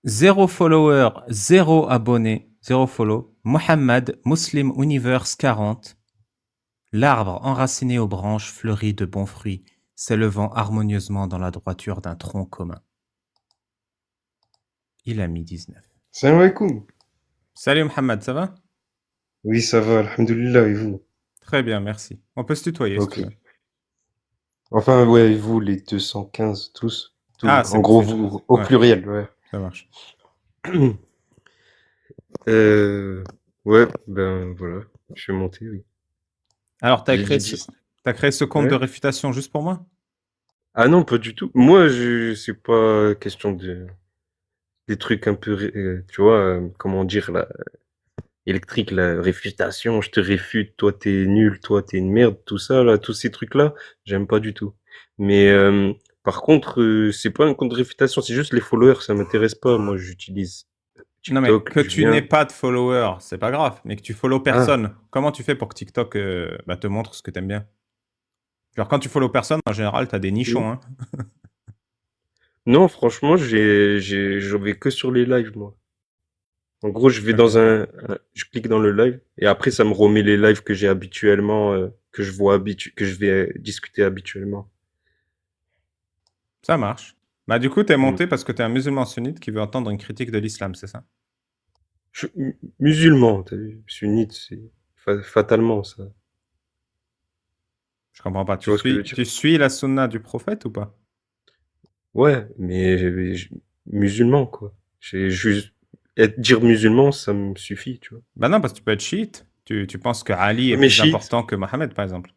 Zéro follower, zéro abonné, zéro follow. Mohammed, Muslim Universe 40. L'arbre enraciné aux branches fleuri de bons fruits, s'élevant harmonieusement dans la droiture d'un tronc commun. Il a mis 19. Salam alaikum. Salut Mohammed, ça va? Oui, ça va, alhamdoulilah, et vous? Très bien, merci. On peut se tutoyer si tu Ok. veux. Enfin, ouais, et vous, les 215, tous. Ah, En c'est gros, possible. vous, au Ouais, pluriel, ouais. ça marche. Euh, ouais, ben voilà, je suis monté, oui. Alors, J'ai dit 10. t'as créé ce compte de Ouais. réfutation juste pour moi? Ah non, pas du tout. Moi, c'est pas question des trucs un peu, tu vois, comment dire, là, électrique, la réfutation, je te réfute, toi t'es nul, toi t'es une merde, tout ça, là, tous ces trucs-là, j'aime pas du tout. Mais par contre, c'est pas un compte de réfutation, c'est juste les followers, ça m'intéresse pas. Moi, j'utilise Non, mais TikTok, que je tu n'aies viens. pas de followers, c'est pas grave. Mais que tu follow Ah, personne, comment tu fais pour que TikTok te montre ce que t'aimes bien? Genre, quand tu follow personne, en général, t'as des ok. nichons, hein. Non, franchement, je vais que sur les lives, moi. En gros, je vais Ok. je clique dans le live, et après, ça me remet les lives que j'ai habituellement, que je vois que je vais discuter habituellement. Ça marche. Bah, du coup, t'es Hmm. monté parce que t'es un musulman sunnite qui veut entendre une critique de l'islam, c'est ça? Je suis musulman, t'as vu, sunnite, c'est fatalement ça. Je comprends pas. Tu vois ce que je veux Tu dire? suis la sunna du prophète ou pas? Ouais, mais musulman, quoi. J'ai juste dire musulman, ça me suffit, tu vois. Bah non, parce que tu peux être chiite. Tu penses que Ali est Mais plus chiite, important que Mohammed, par exemple.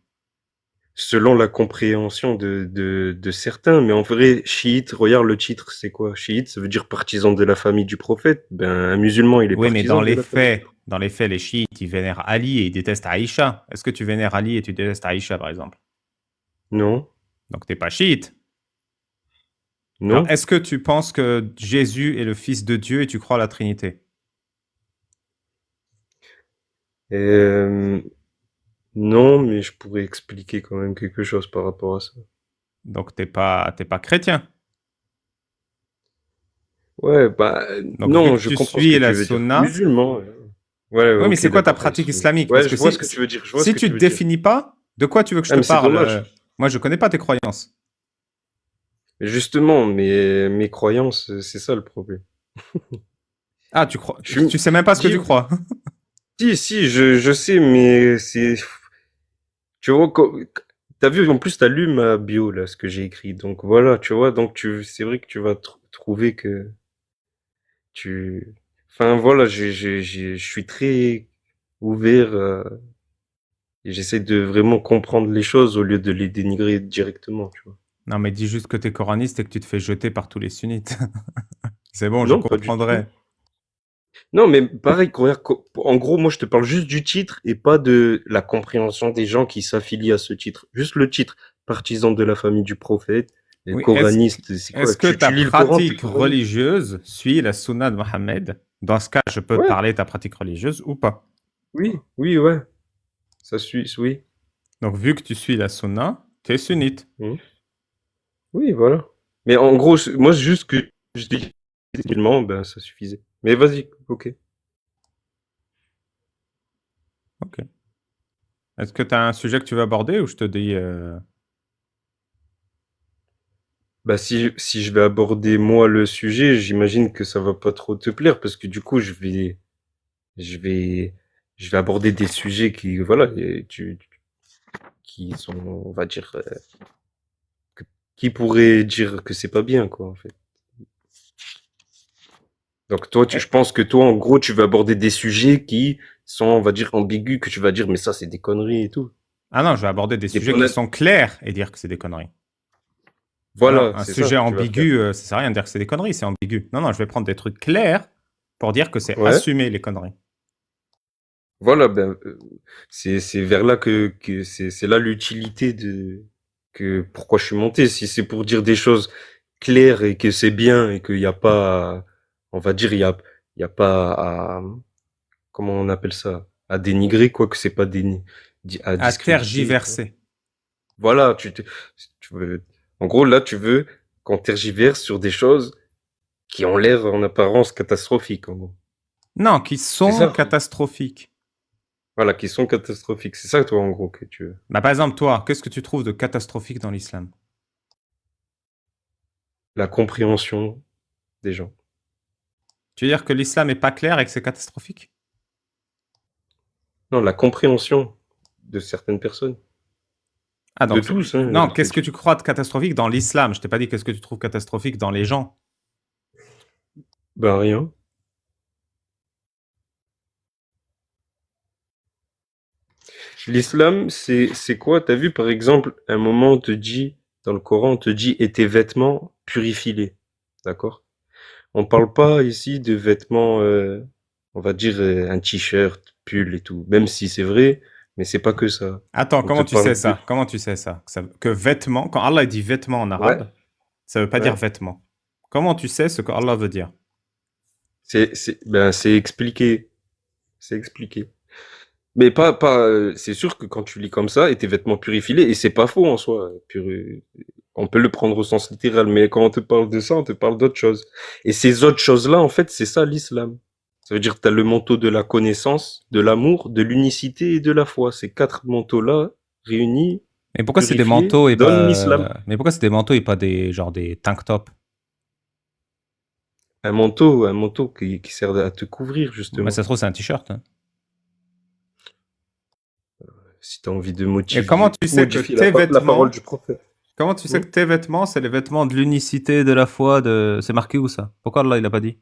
selon la compréhension de certains, mais en vrai, chiite, regarde le titre, c'est quoi? Chiite, ça veut dire partisan de la famille du prophète. Ben, un musulman, il est Oui, mais partisan de la famille du prophète. dans les faits, les chiites, ils vénèrent Ali et ils détestent Aïcha. Est-ce que tu vénères Ali et tu détestes Aïcha, par exemple? Non, Donc, t'es pas chiite. Alors, non. est-ce que tu penses que Jésus est le Fils de Dieu et tu crois à la Trinité? Euh, non, mais je pourrais expliquer quand même quelque chose par rapport à ça. Donc, t'es pas chrétien. Ouais, bah, Donc, vu non, que je tu comprends ce que suis la tu veux dire. sunna, Musulman, ouais. Ouais, ouais, oui, mais ok, c'est quoi ta d'accord. pratique islamique? Parce Ouais, que je vois ce que tu veux dire, je vois ce si que tu tu te veux dire. définis pas, de quoi tu veux que je Ah, te mais c'est parle? dommage. Moi, je connais pas tes croyances. Justement, mes croyances, c'est ça le problème. Ah, Je suis, tu sais même pas ce que tu dis, crois. si, je sais, mais tu vois, t'as vu, en plus, t'as lu ma bio, là, ce que j'ai écrit. Donc voilà, tu vois, donc c'est vrai que tu vas trouver que enfin voilà, je suis très ouvert, et j'essaie de vraiment comprendre les choses au lieu de les dénigrer directement, tu vois. Non, mais dis juste que t'es coraniste et que tu te fais jeter par tous les sunnites. C'est bon, je Non, pas du tout. comprendrai. Non, mais pareil, en gros, moi, je te parle juste du titre et pas de la compréhension des gens qui s'affilient à ce titre. Juste le titre. Partisan de la famille du prophète, Oui, coraniste, c'est quoi? est-ce que ta Tu lis le Coran, t'es pratique coraniste? religieuse suit la sunna de Mohammed? Dans ce cas, je peux te Ouais, parler de ta pratique religieuse ou pas. oui, oui, ouais. Ça suit, oui. Donc, vu que tu suis la sunna, t'es sunnite. Mhm. Oui, voilà. Mais en gros, moi, c'est juste que je dis musulman, ben, ça suffisait. Mais vas-y, ok. Ok. Est-ce que tu as un sujet que tu veux aborder ou je te dis Bah, si je vais aborder moi le sujet, j'imagine que ça va pas trop te plaire parce que du coup, je vais, je vais aborder des sujets qui, voilà, qui sont, on va dire, que- qui pourraient dire que c'est pas bien, quoi, en fait. Donc toi, je eh, pense que toi, en gros, tu vas aborder des sujets qui sont, on va dire, ambigus, que tu vas dire, mais ça, c'est des conneries et tout. ah non, je vais aborder des Des sujets qui bonnes... sont clairs et dire que c'est des conneries. Ah non, Voilà, un c'est ça sujet que tu vas faire. ambigu, ça sert à rien de dire que c'est des conneries, c'est ambigu. Non, non, je vais prendre des trucs clairs pour dire que c'est Ouais. assumer les conneries. Voilà, ben, c'est vers là que c'est là l'utilité pourquoi je suis monté. Si c'est pour dire des choses claires et que c'est bien et qu'il n'y a pas, on va dire, il y a pas à, comment on appelle ça, à dénigrer, quoi, que c'est pas à À discréditer, tu vois. tergiverser. Voilà, tu veux, en gros, là, tu veux qu'on tergiverse sur des choses qui ont l'air en apparence catastrophiques, en gros. Non, qui C'est sont ça. catastrophiques. Voilà, qui sont catastrophiques. C'est ça, toi, en gros, que tu veux. Bah, par exemple, toi, qu'est-ce que tu trouves de catastrophique dans l'islam? La compréhension des gens. Tu veux dire que l'islam est pas clair et que c'est catastrophique? Non, la compréhension de certaines personnes. Ah, De donc, tous, hein, non, je veux qu'est-ce que dire. tu crois de catastrophique dans l'islam? Je t'ai pas dit qu'est-ce que tu trouves catastrophique dans les gens. Ben, rien. L'islam, c'est quoi? T'as vu, par exemple, un moment, on te dit, dans le Coran, on te dit, et tes vêtements, purifie-les. D'accord? On parle pas ici de vêtements, on va dire, un t-shirt, pull et tout. Même si c'est vrai, mais c'est pas que ça. Attends, On te comment tu sais parle de... ça? Comment tu sais ça? Que vêtements, quand Allah dit vêtements en Ouais, arabe, ça veut pas dire ouais. vêtements. Comment tu sais ce que Allah veut dire? Ben, c'est expliqué. C'est expliqué. Mais c'est sûr que quand tu lis comme ça, et tes vêtements purifient-les, et c'est pas faux en soi. On peut le prendre au sens littéral, mais quand on te parle de ça, on te parle d'autre chose. Et ces autres choses-là, en fait, c'est ça l'islam. Ça veut dire que tu as le manteau de la connaissance, de l'amour, de l'unicité et de la foi. Ces quatre manteaux-là, réunis, Mais pourquoi c'est des purifiés, manteaux et donnent l'islam. pas... Mais pourquoi c'est des manteaux et pas des, genre des tank tops? Un manteau qui sert à te couvrir, Bah, ça justement. se trouve, c'est un t-shirt, hein. Si tu as envie de Et comment tu sais que modifier tes la parole vêtements, du prophète. comment tu sais Hmm. que tes vêtements, c'est les vêtements de l'unicité, de la foi, de... C'est marqué où ça? Pourquoi Allah, il a pas dit?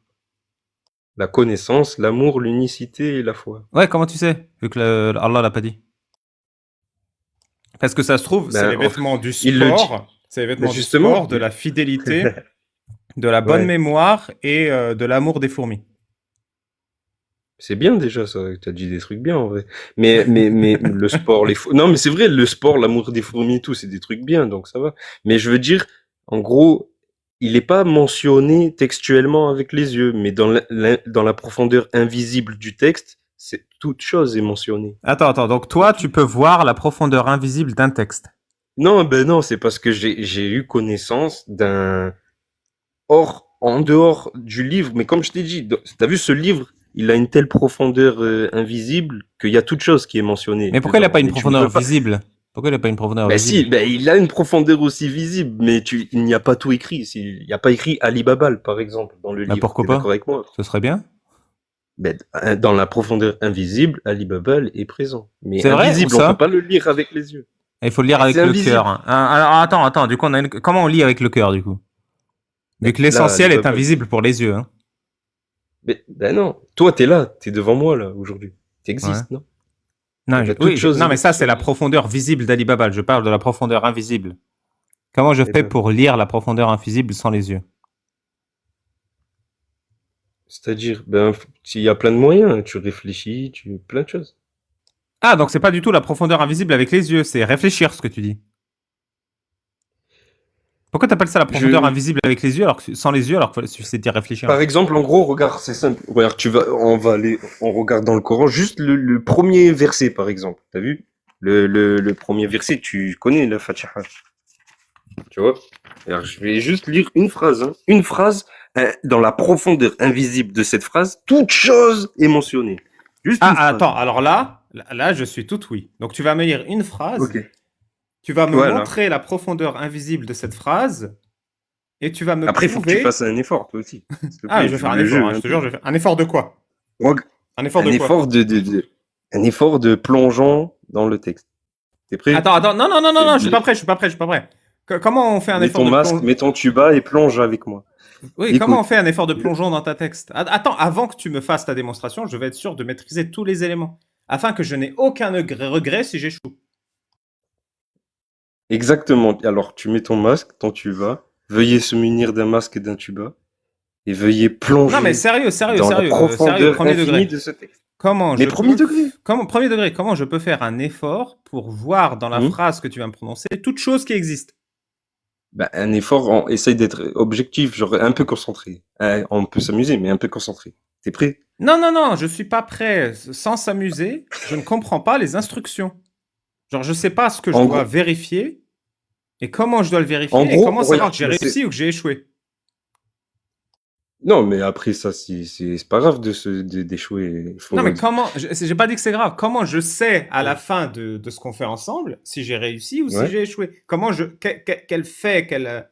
La connaissance, l'amour, l'unicité et la foi. Ouais, comment tu sais? Vu que Allah l'a pas dit. Parce que ça se trouve, c'est les Ben, vêtements du il le dit. sport, c'est les Ben vêtements du justement, sport, de la fidélité, de la bonne ouais, mémoire et de l'amour des fourmis. c'est bien déjà ça. T'as dit des trucs bien en vrai. Mais le sport, non, mais c'est vrai, le sport, l'amour des fourmis et tout, c'est des trucs bien, donc ça va. Mais je veux dire, en gros, il n'est pas mentionné textuellement avec les yeux, mais dans la profondeur invisible du texte, c'est toute chose est mentionnée. Attends, donc toi, tu peux voir la profondeur invisible d'un texte. Non, ben non, c'est parce que j'ai eu connaissance en dehors du livre. Mais comme je t'ai dit, t'as vu ce livre, il a une telle profondeur invisible qu'il y a toute chose qui est mentionnée Mais pourquoi il n'a dedans. pas une Mais tu ne peux profondeur pas. visible? Pourquoi il n'a pas une profondeur Ben si, visible? ben il a une profondeur aussi visible, mais il n'y a pas tout écrit. Il n'y a pas écrit Ali Babal, par exemple, dans le Bah livre. pourquoi T'es d'accord pas? avec moi? Ce serait bien. Ben, dans la profondeur invisible, Ali Babal est présent. Mais C'est vrai? Où invisible, on peut ça? pas le lire avec les yeux. Il faut le lire C'est avec le cœur, invisible. hein. Alors attends, du coup, comment on lit avec le cœur, du coup? Vu Ben, que là, Ali l'essentiel est Babal. invisible pour les yeux, hein. Ben non, toi t'es là, t'es devant moi là aujourd'hui. Ouais. T'existes, non? Non, Donc toute chose non, mais ça, est c'est la mentionnée. profondeur visible d'Ali Babal. Je parle de la profondeur invisible. Comment je Eh fais ben, pour lire la profondeur invisible sans les yeux? c'est-à-dire, ben, il y a plein de moyens, tu réfléchis, plein de choses. Ah, donc c'est pas du tout la profondeur invisible avec les yeux, c'est réfléchir ce que tu dis. Pourquoi t'appelles ça la profondeur Je, invisible avec les yeux alors que sans les yeux alors que c'est dire réfléchir? par exemple, en gros, regarde, c'est simple. Regarde, on regarde dans le Coran juste le premier verset, par exemple. T'as vu? Le premier verset, tu connais la Fatiha, tu vois? Alors, je vais juste lire une phrase, hein. Une phrase, dans la profondeur invisible de cette phrase, toute chose est mentionnée. Juste une Ah, phrase. attends, alors là, je suis tout oui. Donc tu vas me lire une phrase, Ok. tu vas me Voilà. montrer la profondeur invisible de cette phrase et tu vas me Après, il faut que tu fasses prouver. un effort, toi aussi. S'il te Ah, je plaît, vais faire joue un le effort, jeu hein, je un te jure, peu. je vais faire un effort de quoi? Reg- Un effort Un de quoi? effort un effort de plongeon dans le texte. T'es prêt? Attends, non, je suis pas C'est- prêt, je suis pas prêt, je suis pas prêt. Comment on fait un Mets effort ton de masque, plongeon? mets ton tuba et plonge avec moi. Oui, comment on Écoute. fait un effort de plongeon dans ta texte? Attends, avant que tu me fasses ta démonstration, je vais être sûr de maîtriser tous les éléments, afin que je n'ai aucun regret si j'échoue. Exactement. Alors, tu mets ton masque, ton tuba. Veuillez se munir d'un masque et d'un tuba. Et veuillez Non, mais plonger dans la sérieux, profondeur premier infinie degré. de ce texte. Comment Mais je premier peux, degré. premier degré, comment je peux faire un effort pour voir dans la Hmm. phrase que tu viens de prononcer toute chose qui existe? Bah, un effort, essaye d'être objectif, genre un peu concentré. On peut s'amuser, mais un peu concentré. T'es prêt? Non, je suis pas prêt. Sans s'amuser, je ne comprends pas les instructions. Genre, je sais pas ce que je En dois gros, vérifier et comment je dois le en vérifier et gros, comment savoir regarde, que j'ai réussi ou que j'ai échoué. Non, mais après ça, c'est pas grave d'échouer. Il Non, faut... mais comment, j'ai pas dit que c'est grave, comment je sais à la Ouais. fin de ce qu'on fait ensemble si j'ai réussi ou si Ouais. j'ai échoué? Comment quel fait, qu'est-ce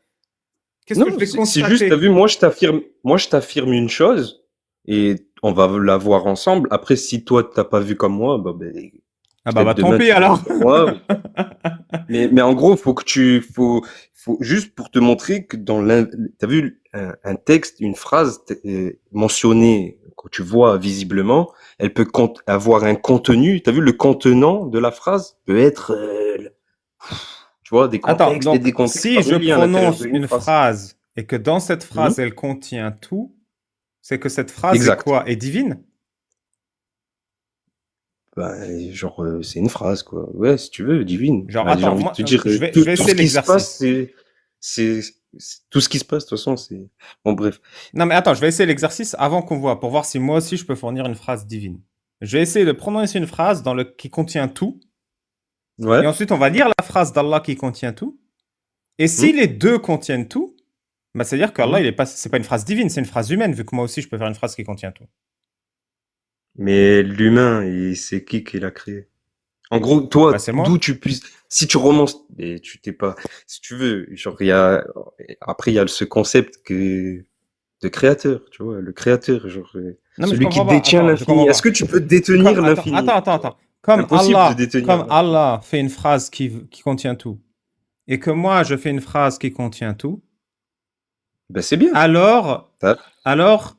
que je Non, vais c'est juste, t'as constater? vu, moi je t'affirme une chose et on va la voir ensemble. Après, si toi t'as pas vu comme moi, bah, Ah bah, peut-être tant demain pis tu verras alors. comme moi. Mais en gros, faut juste pour te montrer que t'as vu un texte, une phrase mentionnée que tu vois visiblement, elle peut avoir un contenu. T'as vu le contenant de la phrase peut être, tu vois, des Attends, contextes et donc des contextes si je familiers à l'intérieur prononce d'une une phrase. phrase et que dans cette phrase Mhm. elle contient tout, c'est que cette phrase est Exact. quoi? Est divine? Bah, genre, c'est une phrase, quoi. Ouais, si tu veux, divine. Genre, Bah, j'ai attends, envie de moi, te dire, je vais tout essayer ce qui se passe, l'exercice. tout ce qui se passe, de toute façon, c'est, bon, bref. Non, mais attends, je vais essayer l'exercice avant qu'on voit, pour voir si moi aussi je peux fournir une phrase divine. Je vais essayer de prononcer une phrase qui contient tout, Ouais. et ensuite on va lire la phrase d'Allah qui contient tout. Et si Hmm, les deux contiennent tout, bah, c'est-à-dire qu'Allah, hmm. c'est pas une phrase divine, c'est une phrase humaine, vu que moi aussi je peux faire une phrase qui contient tout. Mais l'humain, c'est qui l'a créé? En gros, Bah, toi, c'est d'où moi. tu puisses, si tu romances, et tu t'es pas, si tu veux, genre, après, il y a ce concept de créateur, tu vois, le créateur, genre, Non, mais je celui qui comprends pas. détient Attends, je comprends l'infini. Est-ce que pas. tu peux détenir l'infini? Attends. Comme Impossible de Allah, détenir comme l'infini. Allah fait une phrase qui contient tout, et que moi je fais une phrase qui contient tout, Ben, c'est bien. alors, T'as- alors,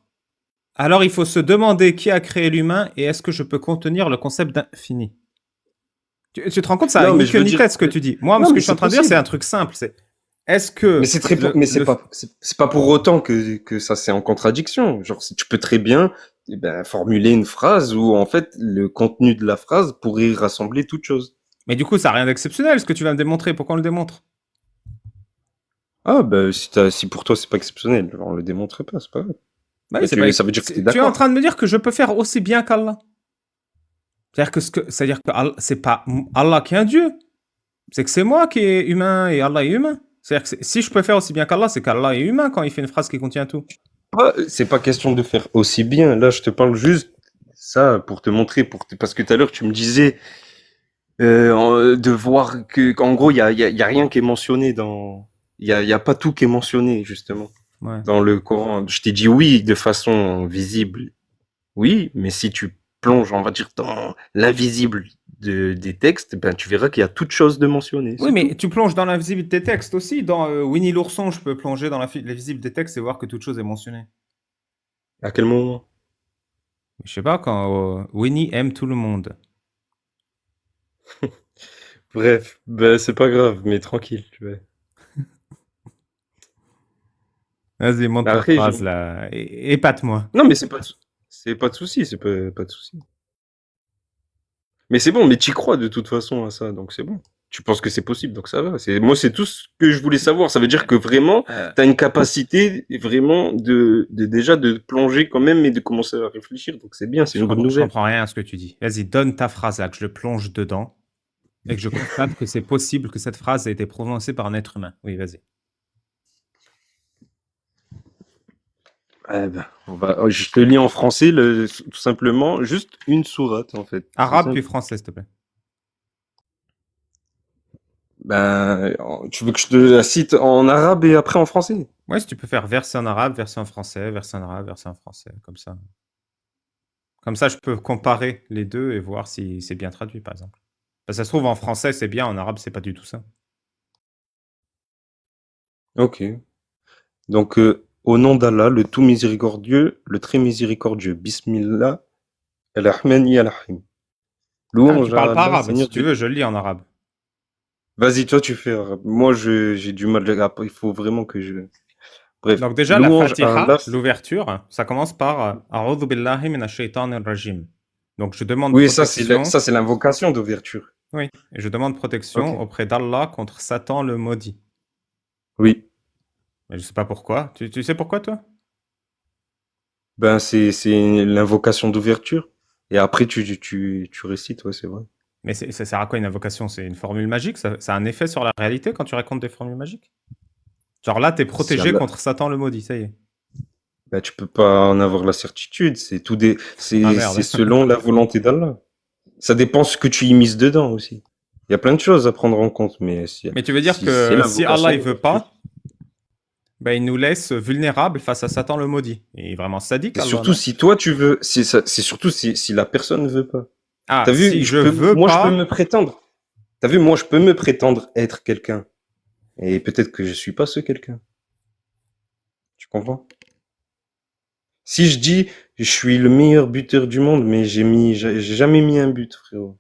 alors il faut se demander qui a créé l'humain et est-ce que je peux contenir le concept d'infini. Tu te rends compte, ça a Non, mais ni je queue veux ni dire, tête ce que tu dis. Moi, non, ce que mais je suis en c'est train de dire, c'est un possible. truc simple. C'est est-ce Mais que c'est très, mais c'est pas pour autant que ça c'est en contradiction. Genre, si tu peux très bien, formuler une phrase où, en fait, le contenu de la phrase pourrait rassembler toute chose. Mais du coup, ça n'a rien d'exceptionnel ce que tu vas me démontrer. Pourquoi on le démontre? Ah, si pour toi c'est pas exceptionnel, alors on le démontrerait pas, c'est pas grave. Bah oui, Ça veut dire que t'es tu es en d'accord. train de me dire que je peux faire aussi bien qu'Allah. C'est-à-dire que c'est pas Allah qui est un dieu. C'est que c'est moi qui est humain et Allah est humain. C'est-à-dire que si je peux faire aussi bien qu'Allah, c'est qu'Allah est humain quand il fait une phrase qui contient tout. C'est pas question de faire aussi bien. Là, je te parle juste ça pour te montrer, parce que tout à l'heure tu me disais de voir qu'en gros il y a rien qui est mentionné il y a pas tout qui est mentionné justement Ouais. dans le Coran. Je t'ai dit oui de façon visible, oui, mais si tu plonges, on va dire, dans l'invisible des textes, ben tu verras qu'il y a toute chose de mentionné, Oui, c'est mais tout. tu plonges dans l'invisible des textes aussi. Dans Winnie l'ourson, je peux plonger dans l'invisible des textes et voir que toute chose est mentionnée. À quel moment? Je sais pas, quand Winnie aime tout le monde. Bref, ben c'est pas grave, mais tranquille, tu vois. Vas-y, monte ta Après, phrase là. Épate-moi. non, mais c'est pas de souci, pas de souci. Mais c'est bon, mais tu crois de toute façon à ça, donc c'est bon. Tu penses que c'est possible, donc ça va. Moi, c'est tout ce que je voulais savoir. Ça veut dire que vraiment, Euh, tu as une capacité vraiment déjà de plonger quand même et de commencer à réfléchir. Donc c'est bien, c'est une bonne je nouvelle. comprends rien à ce que tu dis. Vas-y, donne ta phrase là, que je le plonge dedans et que je constate que c'est possible que cette phrase ait été prononcée par un être humain. Oui, vas-y. Je te lis en français, tout simplement, juste une sourate en fait. C'est Arabe puis simple. français, s'il te plaît. Tu veux que je te la cite en arabe et après en français? Ouais, si tu peux faire verset en arabe, verset en français, verset en arabe, verset en français, comme ça. Comme ça, je peux comparer les deux et voir si c'est bien traduit, par exemple. Parce que ça se trouve, en français, c'est bien, en arabe, c'est pas du tout ça. Ok. Donc, au nom d'Allah, le tout miséricordieux, le très miséricordieux. Bismillah, al-Rahman al-Rahim. Ah, tu Louange à parles pas Allah, arabe. Seigneur Si tu de... veux, je le lis en arabe. Vas-y, toi, tu fais arabe. Moi, j'ai du mal. Il faut vraiment que je... Bref. Donc déjà, la Louange à Allah. Fatiha, l'ouverture, ça commence par A'udhu billahi minash shaitanir rajim. Donc je demande Oui, protection. ça, c'est l'invocation d'ouverture. Oui, et je demande protection Ok. auprès d'Allah contre Satan le maudit. Oui. Mais je sais pas pourquoi. Tu sais pourquoi, toi? C'est l'invocation d'ouverture. Et après, tu récites, ouais, c'est vrai. Mais ça sert à quoi une invocation? C'est une formule magique? Ça a un effet sur la réalité quand tu racontes des formules magiques? Genre là, t'es Si protégé Allah... contre Satan le maudit, ça y est. Bah, tu peux pas en avoir la certitude. Ah C'est merde. selon la volonté d'Allah. Ça dépend ce que tu y mises dedans aussi. Il y a plein de choses à prendre en compte, mais Mais tu veux dire si c'est que la si Allah vocation il de veut l'ouverture. pas, ben, il nous laisse vulnérables face à Satan le maudit. Il est vraiment sadique, C'est Allah, surtout non? si toi tu veux, c'est surtout si la personne ne veut pas. Ah, T'as vu, si je veux moi je peux me pas, prétendre. T'as vu, moi je peux me prétendre être quelqu'un. Et peut-être que je suis pas ce quelqu'un. Tu comprends? Si je dis, je suis le meilleur buteur du monde, mais j'ai jamais mis un but, frérot.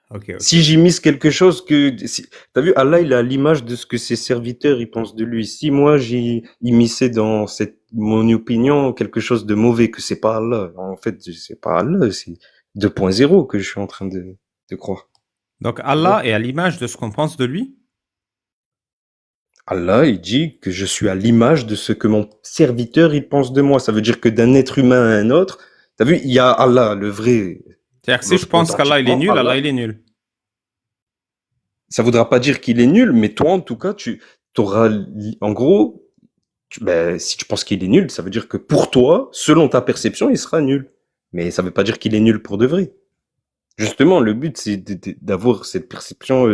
ok, ok, Si ok. j'y mise quelque chose t'as vu, Allah, il a l'image de ce que ses serviteurs, ils pensent de lui. Si moi, j'y immisçais dans mon opinion, quelque chose de mauvais, que c'est pas Allah. En fait, c'est pas Allah, c'est 2.0 que je suis en train de croire. Donc Tu Allah vois? est à l'image de ce qu'on pense de lui. Allah, il dit que je suis à l'image de ce que mon serviteur, il pense de moi. Ça veut dire que d'un être humain à un autre, t'as vu, il y a Allah, le vrai, C'est-à-dire que si je pense qu'Allah il est authentiquement, nul, Allah Allah. il est nul. Ça voudra pas dire qu'il est nul, mais toi, en tout cas, tu auras, en gros, ben, si tu penses qu'il est nul, ça veut dire que pour toi, selon ta perception, il sera nul. Mais ça veut pas dire qu'il est nul pour de vrai. Justement, le but, c'est d'avoir cette perception,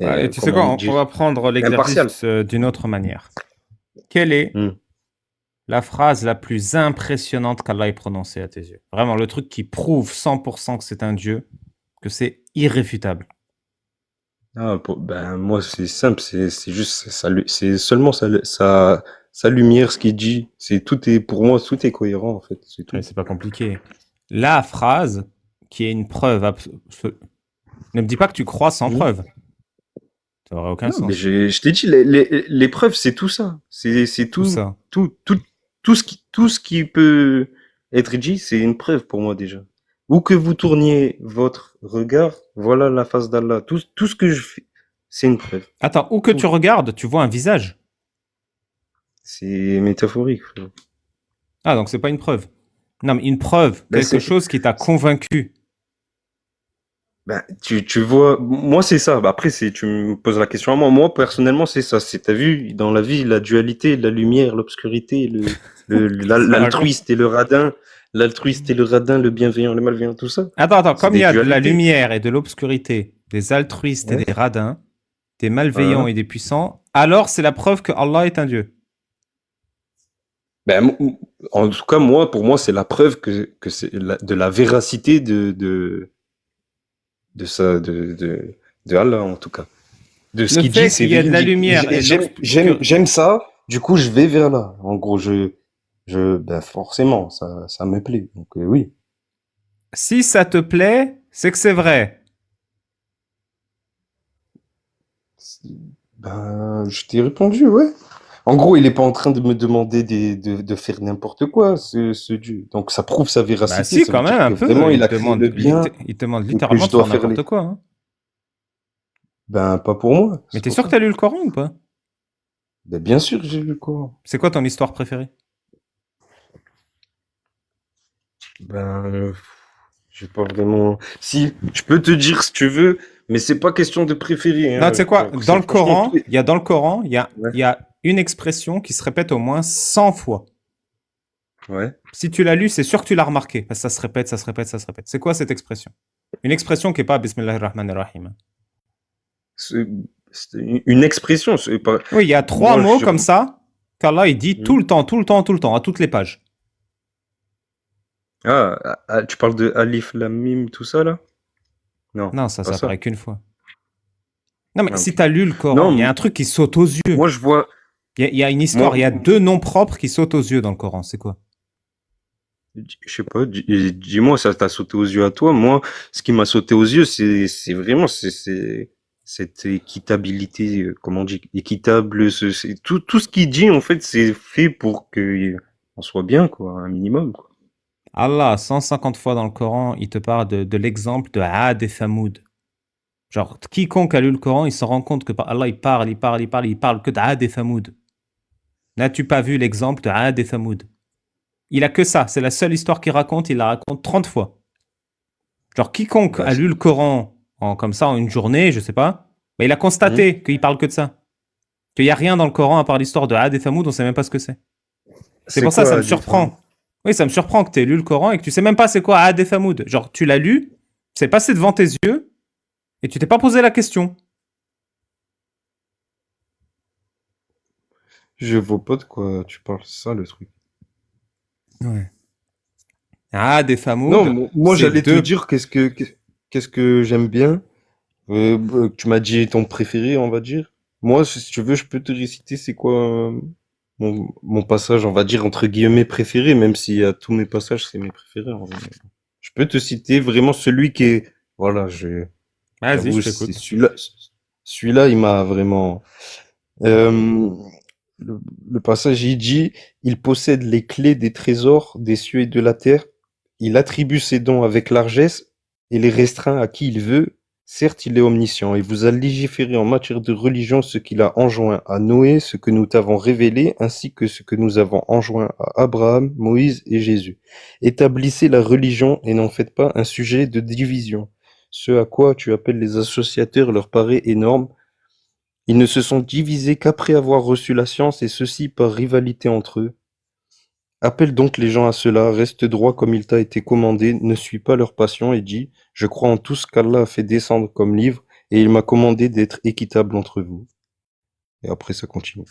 Et tu sais comment quoi, on dire, va prendre impartiale. l'exercice d'une autre manière. Quelle est Hmm. la phrase la plus impressionnante qu'Allah ait prononcée à tes yeux? Vraiment, le truc qui prouve 100% que c'est un Dieu, que c'est irréfutable. Ah, ben, moi, c'est simple, c'est juste, c'est seulement sa lumière, ce qu'il dit. Pour moi, tout est cohérent, en fait, c'est Ouais, tout. c'est pas compliqué. La phrase qui est une preuve ne me dis pas que tu crois sans Hmm. preuve. Ça n'aurait aucun Non, mais sens. je t'ai dit, les preuves, c'est tout ça. C'est Tout tout, ça. tout, tout, tout ce qui peut être dit, c'est une preuve pour moi déjà. Où que vous tourniez votre regard, voilà la face d'Allah. Tout ce que je fais, c'est une preuve. Attends, où que tu Tout. regardes, tu vois un visage. C'est métaphorique, frère. Ah, donc c'est pas une preuve. Non, mais une preuve, Ben, quelque chose qui t'a convaincu. ben, tu vois, moi c'est ça. Ben, après, tu me poses la question à moi. Moi, personnellement, c'est ça. T'as vu, dans la vie, la dualité, la lumière, l'obscurité, Qu'est-ce qu'il raconte? l'altruiste et le radin, le bienveillant, le malveillant, tout ça. Attends, C'est comme il des y a de la dualités. lumière et de l'obscurité, des altruistes et Ouais. des radins, des malveillants Voilà. et des puissants, alors c'est la preuve que Allah est un Dieu. Ben, en tout cas, moi, pour moi, c'est la preuve que c'est de la véracité de ça, de Allah, en tout cas. De ce Le qu'il dit, fait c'est qu'il y a de la véridique. lumière et de l'obscurité. J'aime ça, du coup, je vais vers là. En gros, ben, forcément, ça me plaît. Donc, oui. Si ça te plaît, c'est que c'est vrai. Ben, je t'ai répondu, ouais. En gros, il est pas en train de me demander de faire n'importe quoi, ce Dieu. Donc, ça prouve sa Bah véracité. si, Ça veut quand même dire un que peu. vraiment, il a créé le bien Il te demande et que littéralement je de dois faire faire n'importe quoi, hein. Ben, pas pour moi, Mais c'est t'es pour sûr que ça. t'as lu le Coran ou pas? Ben, bien sûr, j'ai lu quoi. C'est quoi ton histoire préférée? Ben, j'ai pas vraiment. Si, je peux te dire si tu veux, mais c'est pas question de préférer, Non, tu hein. sais quoi? Genre, c'est franchement tout. Dans le Coran, Ouais. il y a une expression qui se répète au moins 100 fois. Ouais. Si tu l'as lu, c'est sûr que tu l'as remarqué. Parce que ça se répète, ça se répète, ça se répète. C'est quoi cette expression? Une expression qui n'est pas Bismillahirrahmanirrahim. C'est c'est une expression, c'est pas. Oui, il y a 3 Moi, mots je. comme ça qu'Allah il dit Hmm. tout le temps, tout le temps, tout le temps, à toutes les pages. Tu parles de Alif, Lam, Mim, tout ça là? Non, Non, c'est pas ça ça. apparaît qu'une fois. Non, mais Ah, si ok. tu as lu le Coran, Non, il y a un truc qui saute aux yeux. moi je vois. Il y a une histoire, Moi, il y a 2 noms propres qui sautent aux yeux dans le Coran. C'est quoi? je sais pas, dis-moi, ça t'a sauté aux yeux à toi. Moi, ce qui m'a sauté aux yeux, c'est vraiment, c'est cette équitabilité, comment on dit, équitable, tout ce qu'il dit, en fait, c'est fait pour que on soit bien, quoi, un minimum, quoi. Allah, 150 fois dans le Coran, il te parle de l'exemple de Aad et Thamoud. Genre, quiconque a lu le Coran, il se rend compte que Allah, il parle que d'Aad et Thamoud. N'as-tu pas vu l'exemple de Aad et Thamoud? Il a que ça, c'est la seule histoire qu'il raconte, il la raconte 30 fois. Genre, quiconque Bah, a lu le Coran comme ça en une journée, je sais pas, bah, il a hum. constaté qu'il parle que de ça. Qu'il n'y a rien dans le Coran à part l'histoire de Aad et Thamoud, on sait même pas ce que c'est. C'est C'est pour ça, ça quoi me des femmes? surprend. Oui, ça me surprend que tu aies lu le Coran et que tu sais même pas c'est quoi Aad et Thamoud. Genre, tu l'as lu, c'est passé devant tes yeux et tu t'es pas posé la question. Je vois pas de quoi tu parles, c'est ça le truc. Ouais. Aad et Non, Thamoud, moi c'est j'allais te deux. dire qu'est-ce que j'aime bien. Tu m'as dit ton préféré, on va dire. Moi, si tu veux, je peux te réciter c'est quoi mon passage, on va dire, entre guillemets préféré, même s'il y a tous mes passages, c'est mes préférés. En vrai. Je peux te citer vraiment celui qui est, voilà, Vas-y, je j'avoue, c'est t'écoute. celui-là, il m'a vraiment, euh, le, le passage, il dit, il possède les clés des trésors des cieux et de la terre. Il attribue ses dons avec largesse et les restreint à qui il veut. Certes, il est omniscient et vous a légiféré en matière de religion ce qu'il a enjoint à Noé, ce que nous t'avons révélé, ainsi que ce que nous avons enjoint à Abraham, Moïse et Jésus. Établissez la religion et n'en faites pas un sujet de division. Ce à quoi tu appelles les associateurs leur paraît énorme. Ils ne se sont divisés qu'après avoir reçu la science et ceci par rivalité entre eux. Appelle donc les gens à cela, reste droit comme il t'a été commandé, ne suis pas leur passion et dis, je crois en tout ce qu'Allah a fait descendre comme livre et il m'a commandé d'être équitable entre vous. Et après ça continue.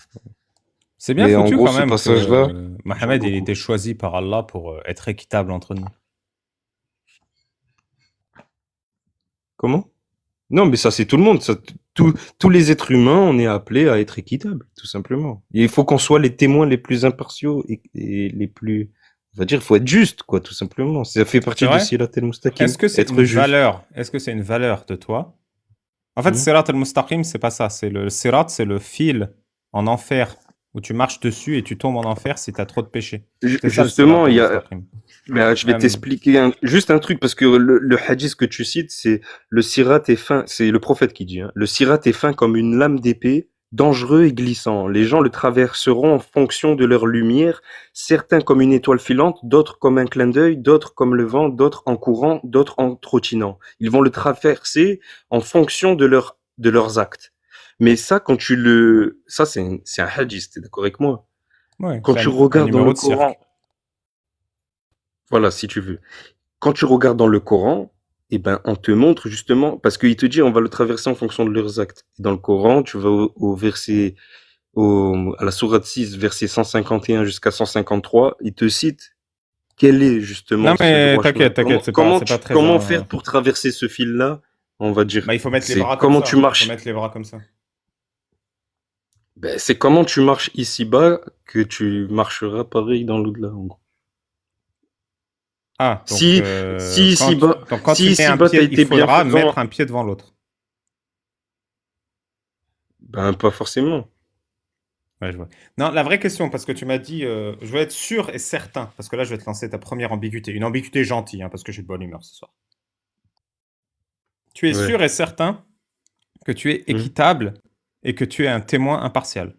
C'est bien Mais en foutu gros, quand ce même passage-là, que j'aime Mohamed il a beaucoup. été choisi par Allah pour être équitable entre nous. Comment? Non, mais ça c'est tout le monde. Tous les êtres humains, on est appelés à être équitables, tout simplement. Et il faut qu'on soit les témoins les plus impartiaux et les plus... On va dire, il faut être juste, quoi, tout simplement. Ça fait C'est partie de vrai? Sirat el-Mustaqim, Est-ce que c'est une être juste. valeur? Est-ce que c'est une valeur de toi? En fait, Hmm. Sirat al-Mustaqim, c'est pas ça. C'est le Sirat, c'est le fil en enfer où tu marches dessus et tu tombes en enfer si tu as trop de péchés. C'est ça le Sirat Justement, al-Mustaqim. ben, je vais Euh, t'expliquer juste un truc parce que le hadith que tu cites, c'est le sirat est fin, c'est le prophète qui dit, hein, le sirat est fin comme une lame d'épée, dangereux et glissant. Les gens le traverseront en fonction de leur lumière, certains comme une étoile filante, d'autres comme un clin d'œil, d'autres comme le vent, d'autres en courant, d'autres en trottinant. Ils vont le traverser en fonction de leurs actes. Mais ça, ça c'est un hadith, t'es d'accord avec moi? ouais, Quand c'est tu un regardes dans numéro le de cirque. Coran, voilà, si tu veux. Quand tu regardes dans le Coran, eh ben, on te montre justement, parce qu'il te dit, on va le traverser en fonction de leurs actes. Et dans le Coran, tu vas au verset, à la sourate 6, verset 151 jusqu'à 153, il te cite quel est Non justement ce mais droit chemin. t'inquiète, t'inquiète, c'est pas très. Comment faire pour traverser ce fil-là? On va dire, Bah, il faut mettre les c'est bras comme comment tu ça. Il faut marches. mettre les bras comme ça. Ben, c'est comment tu marches ici-bas que tu marcheras pareil dans l'au-delà, en gros. Ah, donc Si, quand si tu mets un ici-bas t'as pied, il été faudra bienfaisant, mettre un pied devant l'autre. ben, pas forcément. Ouais, je vois. Non, la vraie question, parce que tu m'as dit, je veux être sûr et certain, parce que là, je vais te lancer ta première ambiguïté. Une ambiguïté gentille, hein, parce que j'ai de bonne humeur ce soir. Tu es Ouais. sûr et certain que tu es Hmm. équitable et que tu es un témoin impartial.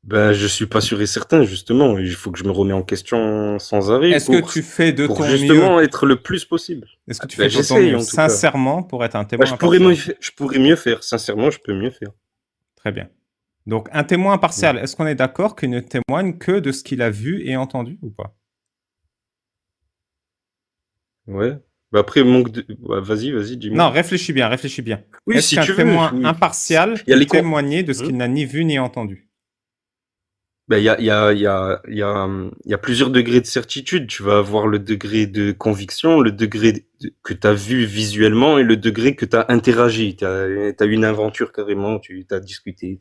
Ben, je suis pas sûr et certain, justement. Il faut que je me remets en question sans arrêt Est-ce que tu fais de pour ton mieux? justement être le plus possible. Est-ce que tu Ben, fais de ton j'essaye, mieux en tout cas. sincèrement pour être un Ben, témoin impartial? je pourrais mieux faire. Sincèrement, je peux mieux faire. Très bien. Donc, un témoin Ouais. impartial, est-ce qu'on est d'accord qu'il ne témoigne que de ce qu'il a vu et entendu ou pas? Ouais. Ben, après, manque de... ouais, vas-y, Non, dis-moi. réfléchis bien, réfléchis bien. Oui, Est-ce si qu'un tu veux. témoin Oui. impartial Il y a peut les cons. témoigner de ce Hmm. qu'il n'a ni vu ni entendu? Ben, il y a plusieurs degrés de certitude. Tu vas avoir le degré de conviction, le degré que tu as vu visuellement et le degré que tu as interagi. Tu as, une aventure carrément, tu as discuté.